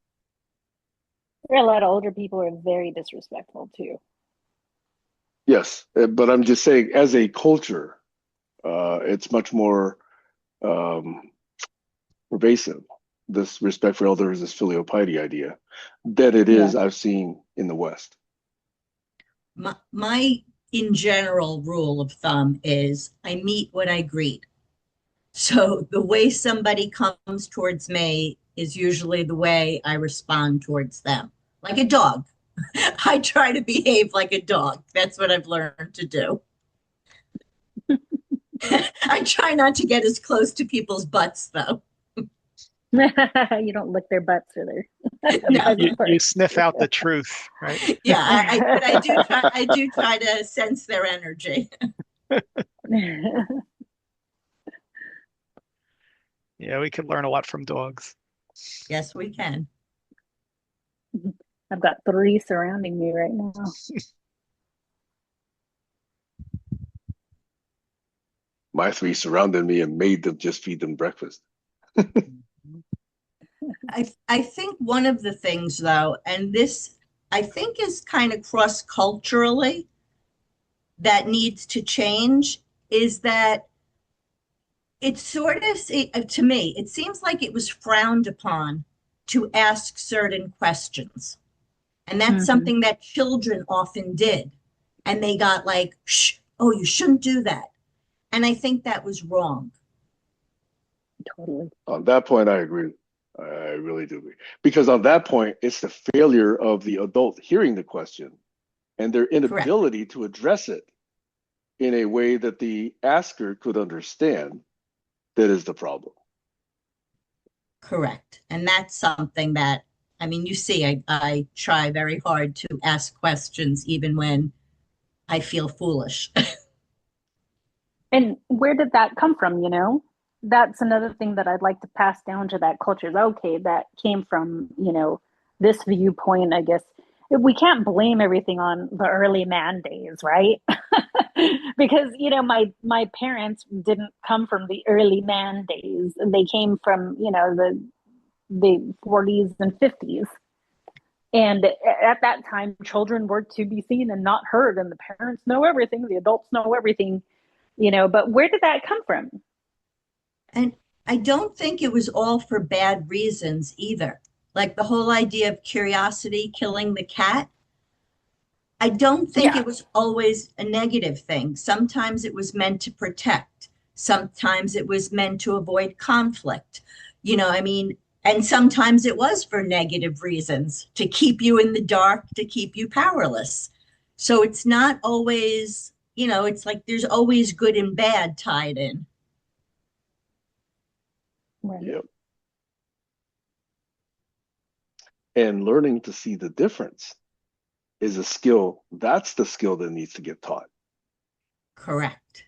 There are a lot of older people who are very disrespectful too. Yes, but I'm just saying, as a culture, it's much more um, pervasive. This respect for elders, this filial piety idea, than it Yeah. is I've seen in the West. My in general rule of thumb is I meet what I greet. So the way somebody comes towards me is usually the way I respond towards them, like a dog. I try to behave like a dog. That's what I've learned to do. I try not to get as close to people's butts, though. You don't lick their butts or their No, You private you parts. sniff out the truth, right? yeah, but I do try to sense their energy. Yeah, we could learn a lot from dogs. Yes, we can. I've got three surrounding me right now. My three surrounded me and made them just feed them breakfast. I think one of the things, though, and this I think is kind of cross culturally that needs to change, is that it's sort of, to me, it seems like it was frowned upon to ask certain questions. And that's Hmm. something that children often did. And they got like, shh, oh, you shouldn't do that. And I think that was wrong. Totally. On that point, I agree. I really do agree. Because on that point, it's the failure of the adult hearing the question and their Correct. inability to address it in a way that the asker could understand that is the problem. Correct. And that's something that, I mean, you see, I try very hard to ask questions even when I feel foolish. And where did that come from, you know? That's another thing that I'd like to pass down to that culture. Is okay, that came from, this viewpoint, I guess. We can't blame everything on the early man days, right? Because, my parents didn't come from the early man days. They came from, the 40s and 50s. And at that time, children were to be seen and not heard, and the parents know everything, the adults know everything, but where did that come from? And I don't think it was all for bad reasons either. Like the whole idea of curiosity killing the cat. I don't think Yeah. it was always a negative thing. Sometimes it was meant to protect, sometimes it was meant to avoid conflict. I mean, and sometimes it was for negative reasons to keep you in the dark, to keep you powerless. So it's not always, it's like there's always good and bad tied in. Right. Yep. And learning to see the difference is a skill. That's the skill that needs to get taught. Correct.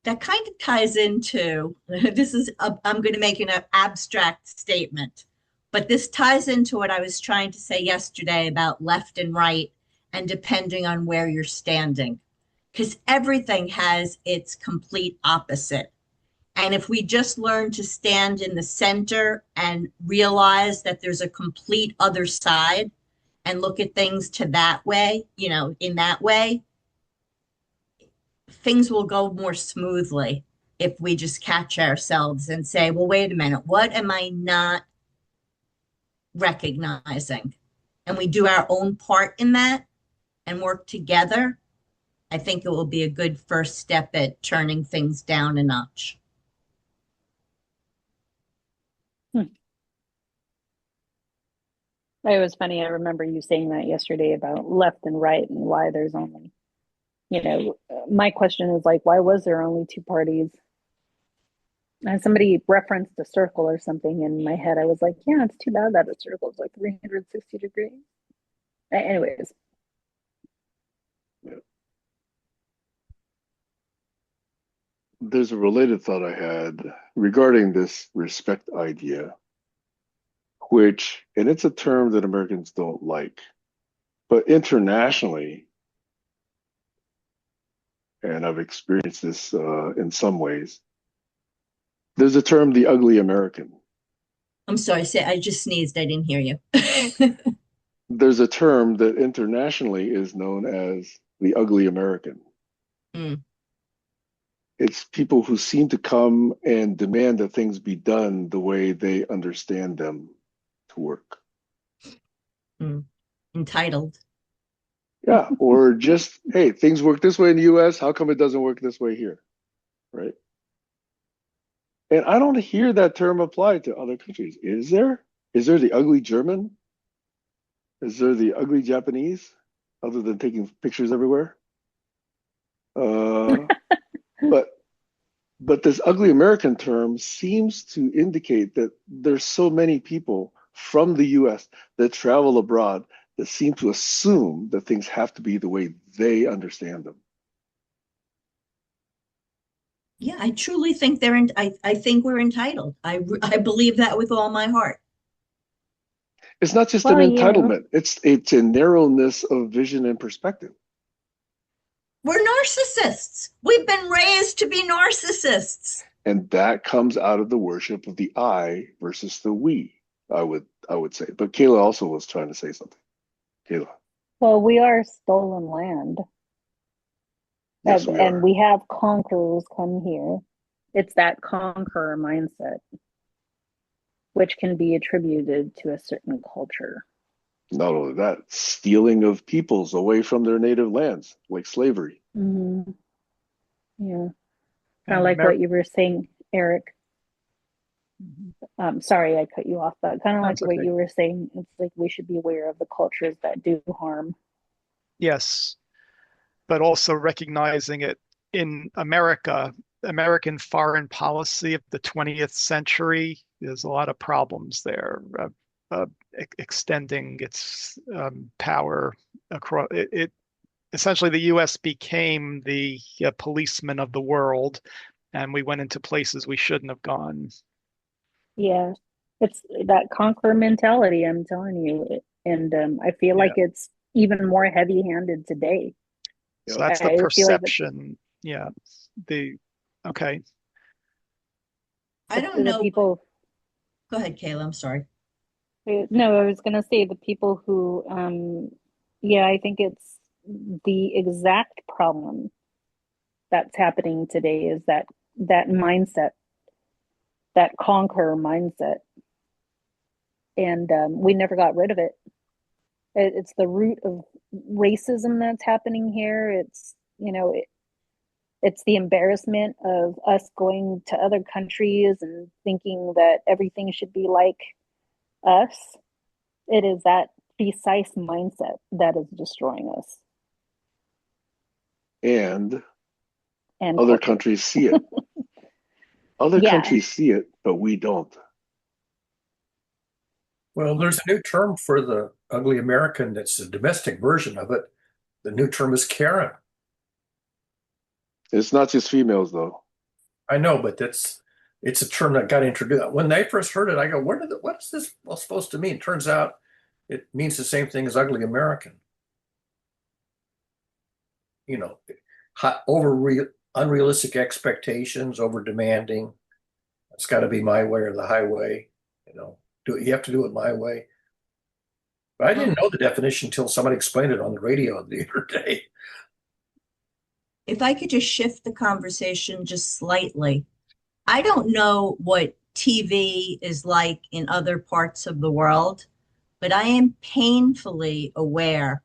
That kind of ties into I'm going to make an abstract statement, but this ties into what I was trying to say yesterday about left and right and depending on where you're standing, because everything has its complete opposite. And if we just learn to stand in the center and realize that there's a complete other side and look at things to that way, in that way, things will go more smoothly if we just catch ourselves and say, well, wait a minute, what am I not recognizing? And we do our own part in that and work together. I think it will be a good first step at turning things down a notch. Hmm. It was funny. I remember you saying that yesterday about left and right and why there's only, my question is like, why was there only two parties? And somebody referenced a circle or something in my head. I was like, yeah, it's too bad that a circle is like 360 degrees. Anyways, Yeah. There's a related thought I had regarding this respect idea, which, and it's a term that Americans don't like, but internationally, and I've experienced this in some ways. There's a term, the ugly American. I'm sorry, say I just sneezed. I didn't hear you. There's a term that internationally is known as the ugly American. Mm, It's people who seem to come and demand that things be done the way they understand them to work. mm. Entitled. Yeah, or just, hey, things work this way in the US, how come it doesn't work this way here? Right? And I don't hear that term applied to other countries. Is there? Is there the ugly German? Is there the ugly Japanese, other than taking pictures everywhere? Uh, but but this ugly American term seems to indicate that there's so many people from the US that travel abroad that seem to assume that things have to be the way they understand them. Yeah, I truly think I think we're entitled. I believe that with all my heart. It's not just an Well, yeah. entitlement, it's a narrowness of vision and perspective. We're narcissists. We've been raised to be narcissists. And that comes out of the worship of the I versus the we, I would say. But Kayla also was trying to say something. Kayla. Well, we are stolen land, Yes, we and are. we have conquerors come here. It's that conqueror mindset, which can be attributed to a certain culture. Not only that, stealing of peoples away from their native lands, like slavery. Mm-hmm. Yeah, kind of And like what you were saying, Eric. Sorry, I cut you off, but kind of like That's what okay. you were saying. It's like we should be aware of the cultures that do harm. Yes, but also recognizing it in America, American foreign policy of the 20th century. There's a lot of problems there, extending its power across it. Essentially, the U.S. became the policeman of the world, and we went into places we shouldn't have gone. Yeah, it's that conqueror mentality, I'm telling you. And I feel like Yeah. it's even more heavy-handed today. So that's the I feel like perception. Yeah. The okay. I don't the know. people, Go ahead, Kayla. I'm sorry. no, I was gonna say the people who, yeah, I think it's the exact problem that's happening today is that mindset, that conqueror mindset, and we never got rid of it. It's the root of racism that's happening here. It's it's the embarrassment of us going to other countries and thinking that everything should be like us. It is that precise mindset that is destroying us And and other culture. countries see it. Other Yeah, countries see it, but we don't. Well, there's a new term for the ugly American that's a domestic version of it. The new term is Karen. It's not just females, though. I know, but it's a term that got introduced. When I first heard it, I go, what is this supposed to mean? Turns out it means the same thing as ugly American. You know, unrealistic expectations, over demanding. It's got to be my way or the highway. You have to do it my way. But I Well, didn't know the definition until somebody explained it on the radio the other day. if I could just shift the conversation just slightly, I don't know what TV is like in other parts of the world, but I am painfully aware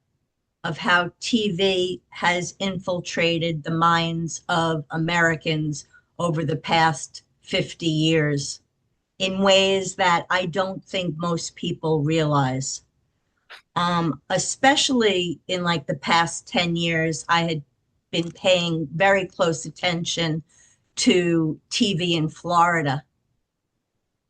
of how TV has infiltrated the minds of Americans over the past 50 years in ways that I don't think most people realize. Especially in like the past 10 years, I had been paying very close attention to TV in Florida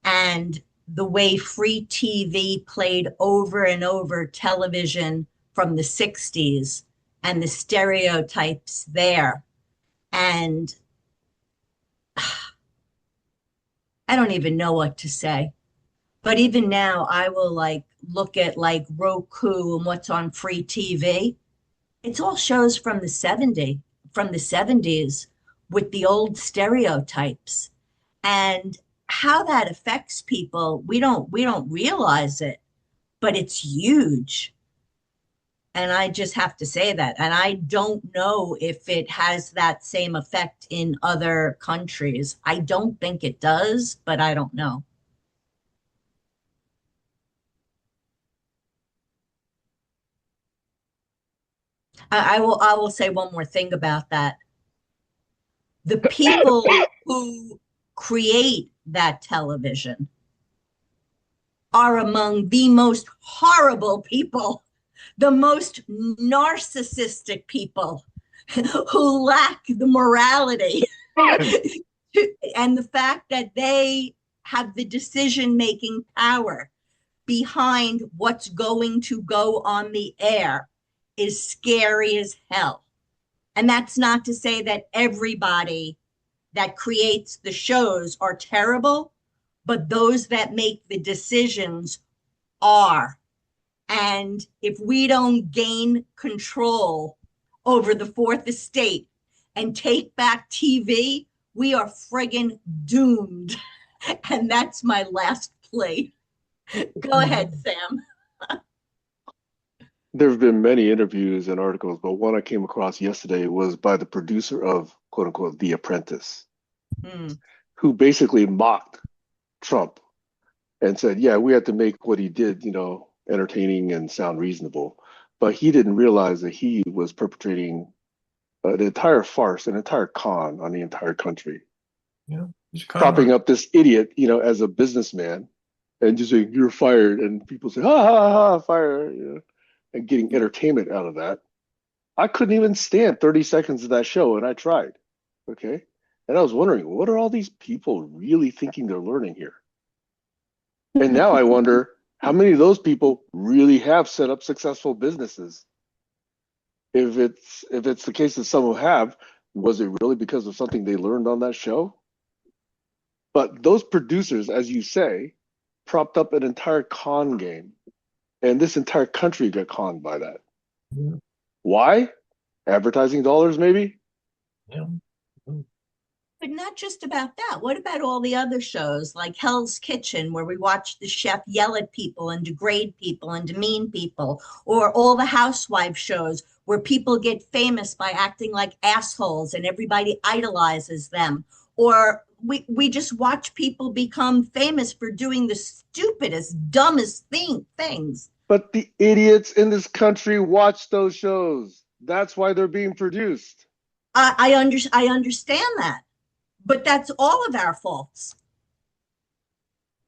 and the way free TV played over and over television from the 60s and the stereotypes there. And I don't even know what to say. But even now, I will like look at like Roku and what's on free TV. It's all shows from the from the 70s with the old stereotypes and how that affects people. We don't realize it, but it's huge. And I just have to say that. And I don't know if it has that same effect in other countries. I don't think it does, but I don't know. I will say one more thing about that. The people who create that television are among the most horrible people, the most narcissistic people who lack the morality and the fact that they have the decision making power behind what's going to go on the air is scary as hell. And that's not to say that everybody that creates the shows are terrible, but those that make the decisions are. And if we don't gain control over the fourth estate and take back TV, we are friggin' doomed. And that's my last plea. Go ahead, Sam. There have been many interviews and articles, but one I came across yesterday was by the producer of quote unquote The Apprentice, who basically mocked Trump and said, yeah, we had to make what he did, entertaining and sound reasonable. But he didn't realize that he was perpetrating an entire farce, an entire con on the entire country. Yeah, Propping up this idiot, as a businessman and just saying, you're fired. And people say, ha, ha, ha, fire, and getting entertainment out of that. I couldn't even stand 30 seconds of that show, and I tried. Okay. And I was wondering, what are all these people really thinking they're learning here? And now I wonder how many of those people really have set up successful businesses. If it's the case that some who have, was it really because of something they learned on that show? But those producers, as you say, propped up an entire con game. And this entire country got conned by that. Yeah. Why? Advertising dollars, maybe? Yeah. But not just about that. What about all the other shows like Hell's Kitchen, where we watch the chef yell at people and degrade people and demean people, or all the housewife shows where people get famous by acting like assholes and everybody idolizes them, or we just watch people become famous for doing the stupidest, dumbest things. But the idiots in this country watch those shows. That's why they're being produced. I understand that, but that's all of our faults.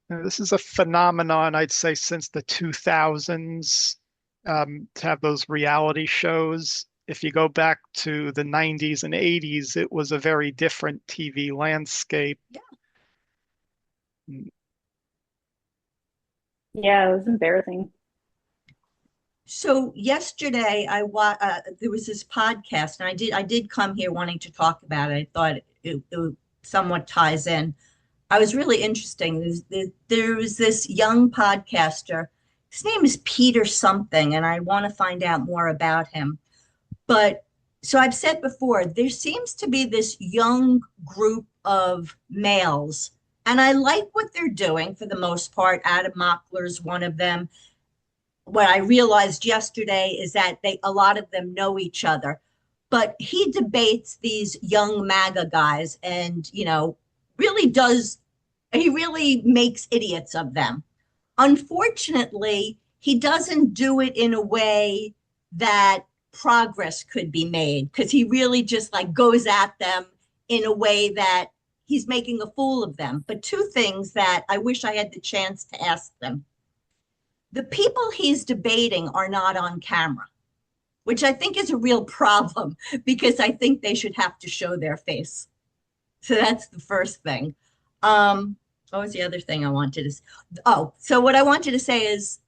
This is a phenomenon, I'd say, since the 2000s, to have those reality shows. If you go back to the 90s and 80s, it was a very different TV landscape. Yeah, it was embarrassing. So yesterday, there was this podcast, and I did come here wanting to talk about it. I thought it somewhat ties in. I was really interesting. There was this young podcaster. His name is Peter something, and I want to find out more about him. But so I've said before, there seems to be this young group of males, and I like what they're doing for the most part. Adam Mockler's one of them. What I realized yesterday is that a lot of them know each other, but he debates these young MAGA guys and, he really makes idiots of them. Unfortunately, he doesn't do it in a way that progress could be made, because he really just like goes at them in a way that he's making a fool of them. But two things that I wish I had the chance to ask them. The people he's debating are not on camera, which I think is a real problem, because I think they should have to show their face. So that's the first thing. What was the other thing I wanted to say? Oh, so what I wanted to say is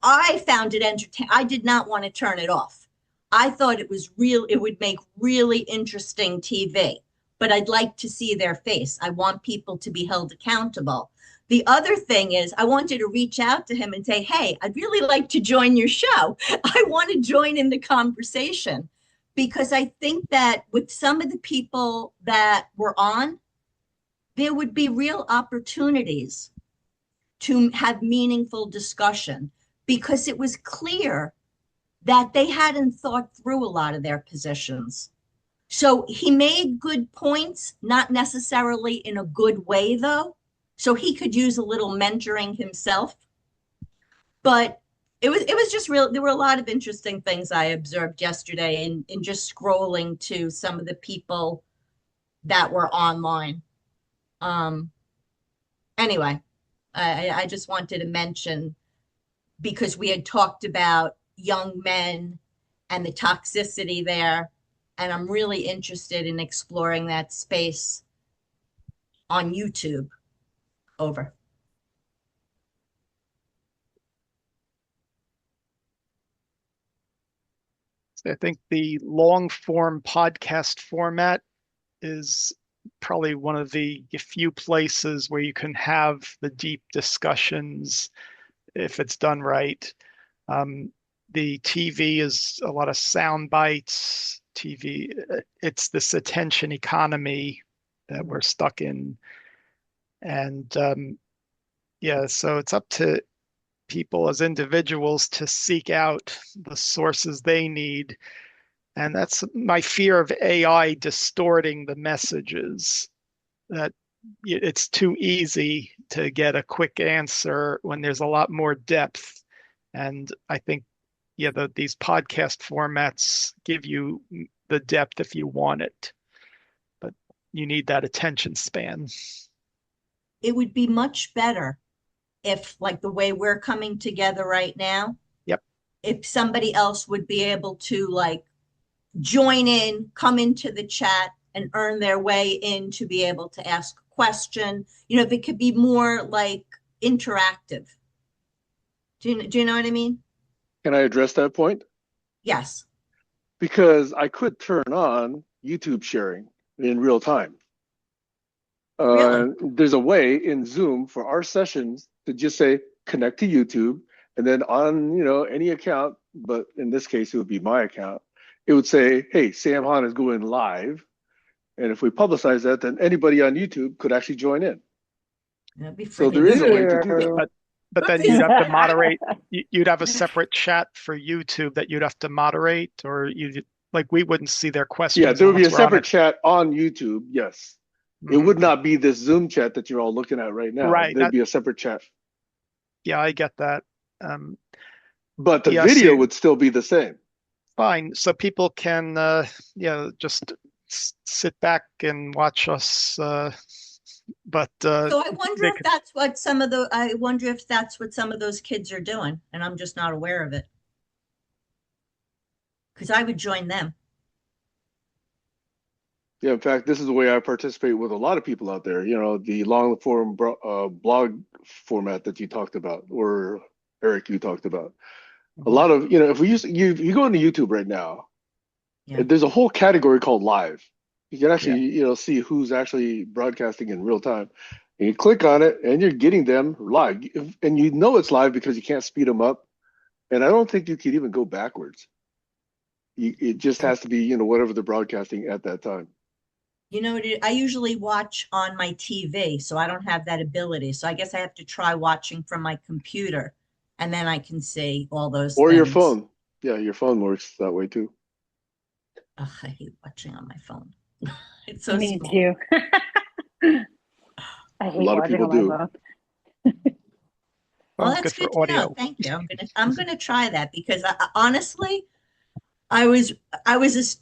I found it entertaining. I did not want to turn it off. I thought it would make really interesting TV, but I'd like to see their face. I want people to be held accountable. The other thing is I wanted to reach out to him and say, hey, I'd really like to join your show. I want to join in the conversation. because I think that with some of the people that were on, there would be real opportunities to have meaningful discussion because it was clear that they hadn't thought through a lot of their positions. So he made good points, not necessarily in a good way, though. So he could use a little mentoring himself. But it was just real. There were a lot of interesting things I observed yesterday in just scrolling to some of the people that were online. Um, anyway, I just wanted to mention because we had talked about young men and the toxicity there. And I'm really interested in exploring that space on YouTube. Over. I think the long form podcast format is probably one of the few places where you can have the deep discussions if it's done right. The TV is a lot of sound bites. TV, it's this attention economy that we're stuck in. And yeah, so it's up to people as individuals to seek out the sources they need. And that's my fear of AI distorting the messages, that it's too easy to get a quick answer when there's a lot more depth. And I think, yeah, these podcast formats give you the depth if you want it, but you need that attention span. It would be much better if, like the way we're coming together right now, Yep. if somebody else would be able to like join in, come into the chat and earn their way in to be able to ask a question. You know, if it could be more like interactive. Do you know what I mean? Can I address that point? Yes. Because I could turn on YouTube sharing in real time. Really? There's a way in Zoom for our sessions to just say connect to YouTube, and then on any account, but in this case it would be my account. It would say, "Hey, Sam Han is going live," and if we publicize that, then anybody on YouTube could actually join in. That'd be So pretty there is a way to neat. do that. But then you'd have to moderate. You'd have a separate chat for YouTube that you'd have to moderate, or we wouldn't see their questions. Yeah, there would be a unless we're on separate it. chat on YouTube. Yes, it would not be this Zoom chat that you're all looking at right now. Right. There'd be a separate chat. Yeah, I get that. But the yeah, video so would still be the same. fine. So people can, just sit back and watch us. But So I wonder they if could, that's what some of those kids are doing, and I'm just not aware of it. Because I would join them. Yeah, in fact, this is the way I participate with a lot of people out there. The long form blog format that you talked about, or Eric, you talked about. A lot of, if you go into YouTube right now, Yeah. there's a whole category called live. You can Yeah. actually, see who's actually broadcasting in real time. And you click on it and you're getting them live. And you know it's live because you can't speed them up. And I don't think you could even go backwards. It just has to be, whatever they're broadcasting at that time. You know, I usually watch on my TV, so I don't have that ability. So I guess I have to try watching from my computer, and then I can see all those Or things. your phone. Yeah, your phone works that way too. Ugh, I hate watching on my phone. It's so Me small. too. I hate A lot of watching people on my do. phone. Well, phone's that's good good for to know. audio. Thank you. I'm gonna try that because honestly, I was I just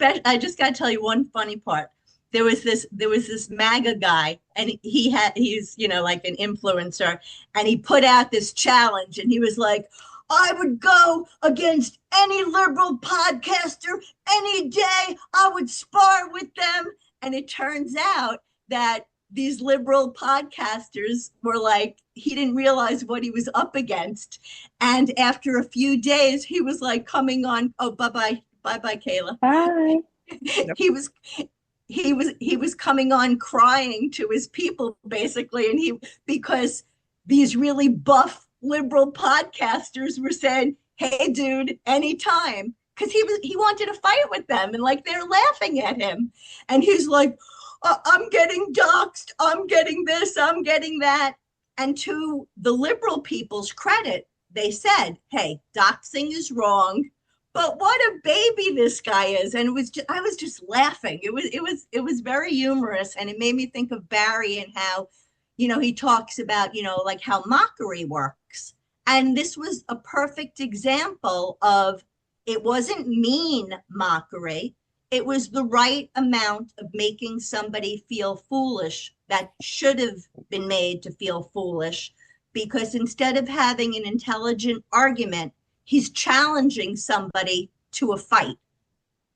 gotta tell you one funny part. There was this MAGA guy, and he's like an influencer, and he put out this challenge, and he was like, I would go against any liberal podcaster any day. I would spar with them. And it turns out that these liberal podcasters were like, he didn't realize what he was up against. And after a few days, he was like coming on. Oh, bye bye, Kayla. Bye. Yep. He was coming on crying to his people basically, and because these really buff liberal podcasters were saying, hey dude, anytime, because he wanted to fight with them, and like they're laughing at him, and he's like, I'm getting doxxed, I'm getting this, I'm getting that. And to the liberal people's credit, they said, hey, doxing is wrong, but what a baby this guy is. And I was just laughing. It was very humorous, and it made me think of Barry and how, he talks about, like how mockery works. And this was a perfect example of, it wasn't mean mockery. It was the right amount of making somebody feel foolish that should have been made to feel foolish, because instead of having an intelligent argument, he's challenging somebody to a fight,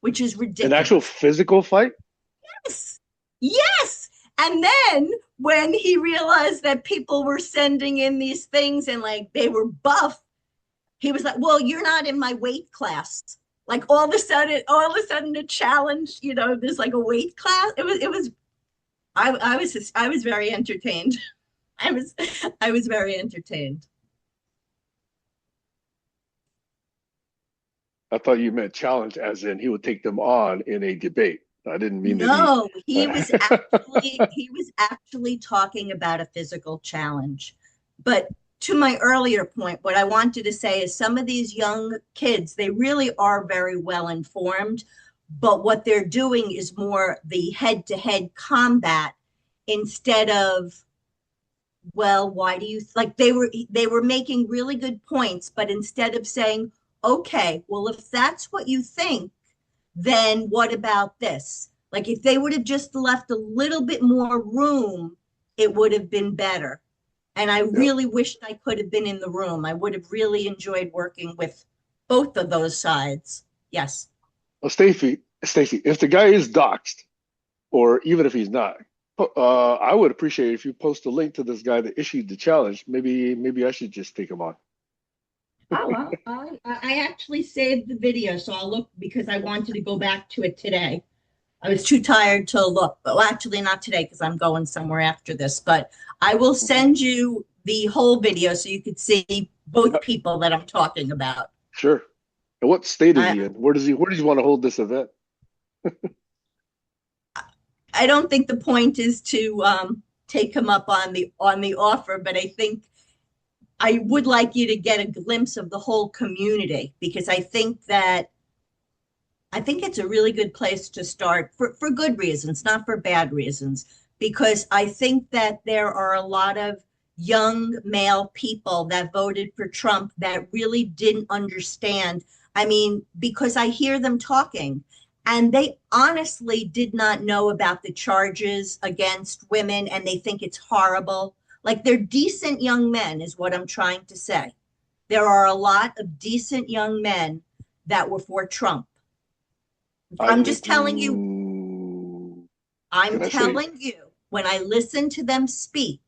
which is An ridiculous. actual physical fight? Yes. Yes. And then when he realized that people were sending in these things and like they were buff, he was like, well, you're not in my weight class. Like all of a sudden a challenge, there's like a weight class. I was very entertained. I was very entertained. I thought you meant challenge as in he would take them on in a debate. I didn't mean that he. No, he was actually talking about a physical challenge. But to my earlier point, what I wanted to say is some of these young kids, they really are very well informed, but what they're doing is more the head-to-head combat instead of, well, why do you like they were making really good points, but instead of saying, okay, well, if that's what you think, then what about this? Like if they would have just left a little bit more room, it would have been better. And I Yeah. really wished I could have been in the room. I would have really enjoyed working with both of those sides. Yes. Well, Stacy, if the guy is doxxed, or even if he's not, I would appreciate it if you post a link to this guy that issued the challenge. Maybe I should just take him on. Oh, well, I actually saved the video, so I'll look because I wanted to go back to it today. I was too tired to look, but well, actually not today because I'm going somewhere after this. But I will Mhm. send you the whole video so you could see both people that I'm talking about. Sure. And what state is I he in? Where does he want to hold this event? I don't think the point is to take him up on the offer, but I think I would like you to get a glimpse of the whole community because I think it's a really good place to start for good reasons, not for bad reasons, because I think that there are a lot of young male people that voted for Trump that really didn't understand. I mean, because I hear them talking and they honestly did not know about the charges against women and they think it's horrible. Like they're decent young men, is what I'm trying to say. There are a lot of decent young men that were for Trump. I I'm just telling you, can I'm I say? telling you, when I listen to them speak,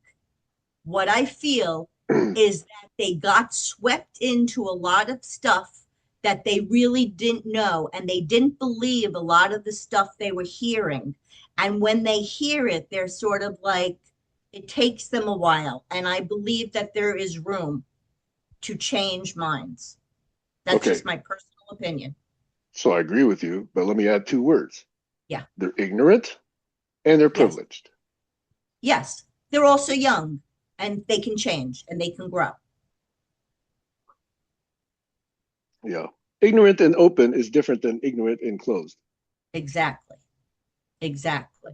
what I feel is that they got swept into a lot of stuff that they really didn't know, and they didn't believe a lot of the stuff they were hearing. And when they hear it, they're sort of like, it takes them a while. And I believe that there is room to change minds. That's Okay, just my personal opinion. so I agree with you, but let me add two words. Yeah. They're ignorant and they're Yes. privileged. Yes. They're also young and they can change and they can grow. Yeah. Ignorant and open is different than ignorant and closed. Exactly. Exactly.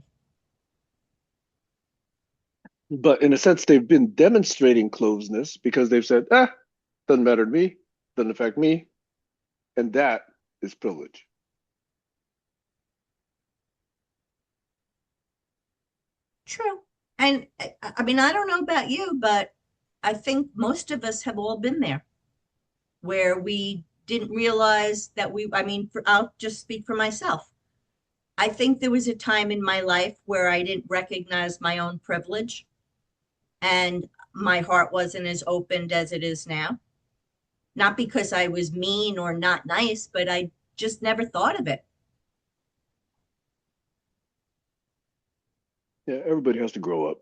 But in a sense, they've been demonstrating closedness because they've said, doesn't matter to me, doesn't affect me. And that is privilege. True. And I mean, I don't know about you, but I think most of us have all been there where we didn't realize that I mean, I'll just speak for myself. I think there was a time in my life where I didn't recognize my own privilege and my heart wasn't as opened as it is now. Not because I was mean or not nice, but I just never thought of it. Yeah, everybody has to grow up.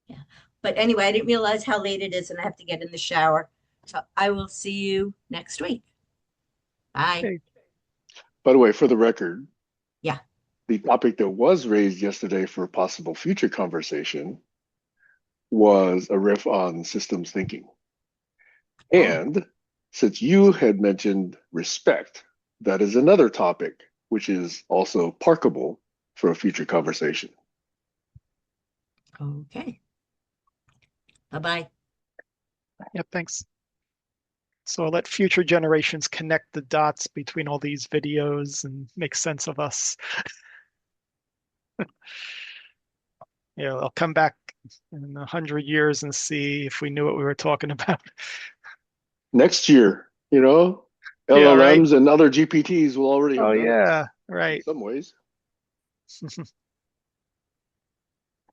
Yeah. But anyway, I didn't realize how late it is and I have to get in the shower. So I will see you next week. Bye. Okay. By the way, for the record, Yeah. the topic that was raised yesterday for possible future conversation was a riff on systems thinking. Oh, And since you had mentioned respect, that is another topic which is also parkable for a future conversation. okay. Bye-bye. Yep, thanks. So I'll let future generations connect the dots between all these videos and make sense of us. I'll come back in 100 years and see if we knew what we were talking about. Next year, Yeah, right. LLMs and other GPTs will already have Oh done it yeah, in right. some ways.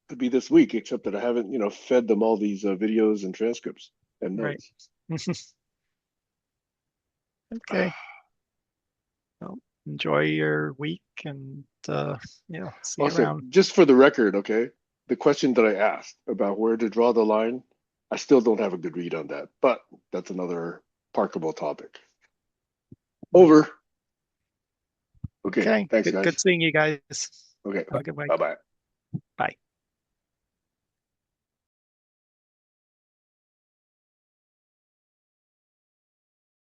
Could be this week, except that I haven't, fed them all these videos and transcripts and Right. notes. Okay. Well, enjoy your week and see you Also, around. just for the record, okay, the question that I asked about where to draw the line, I still don't have a good read on that, but that's another parkable topic. Over. Okay, Okay. thanks, Good guys. seeing you guys. Okay, Have a good week. bye-bye. Bye.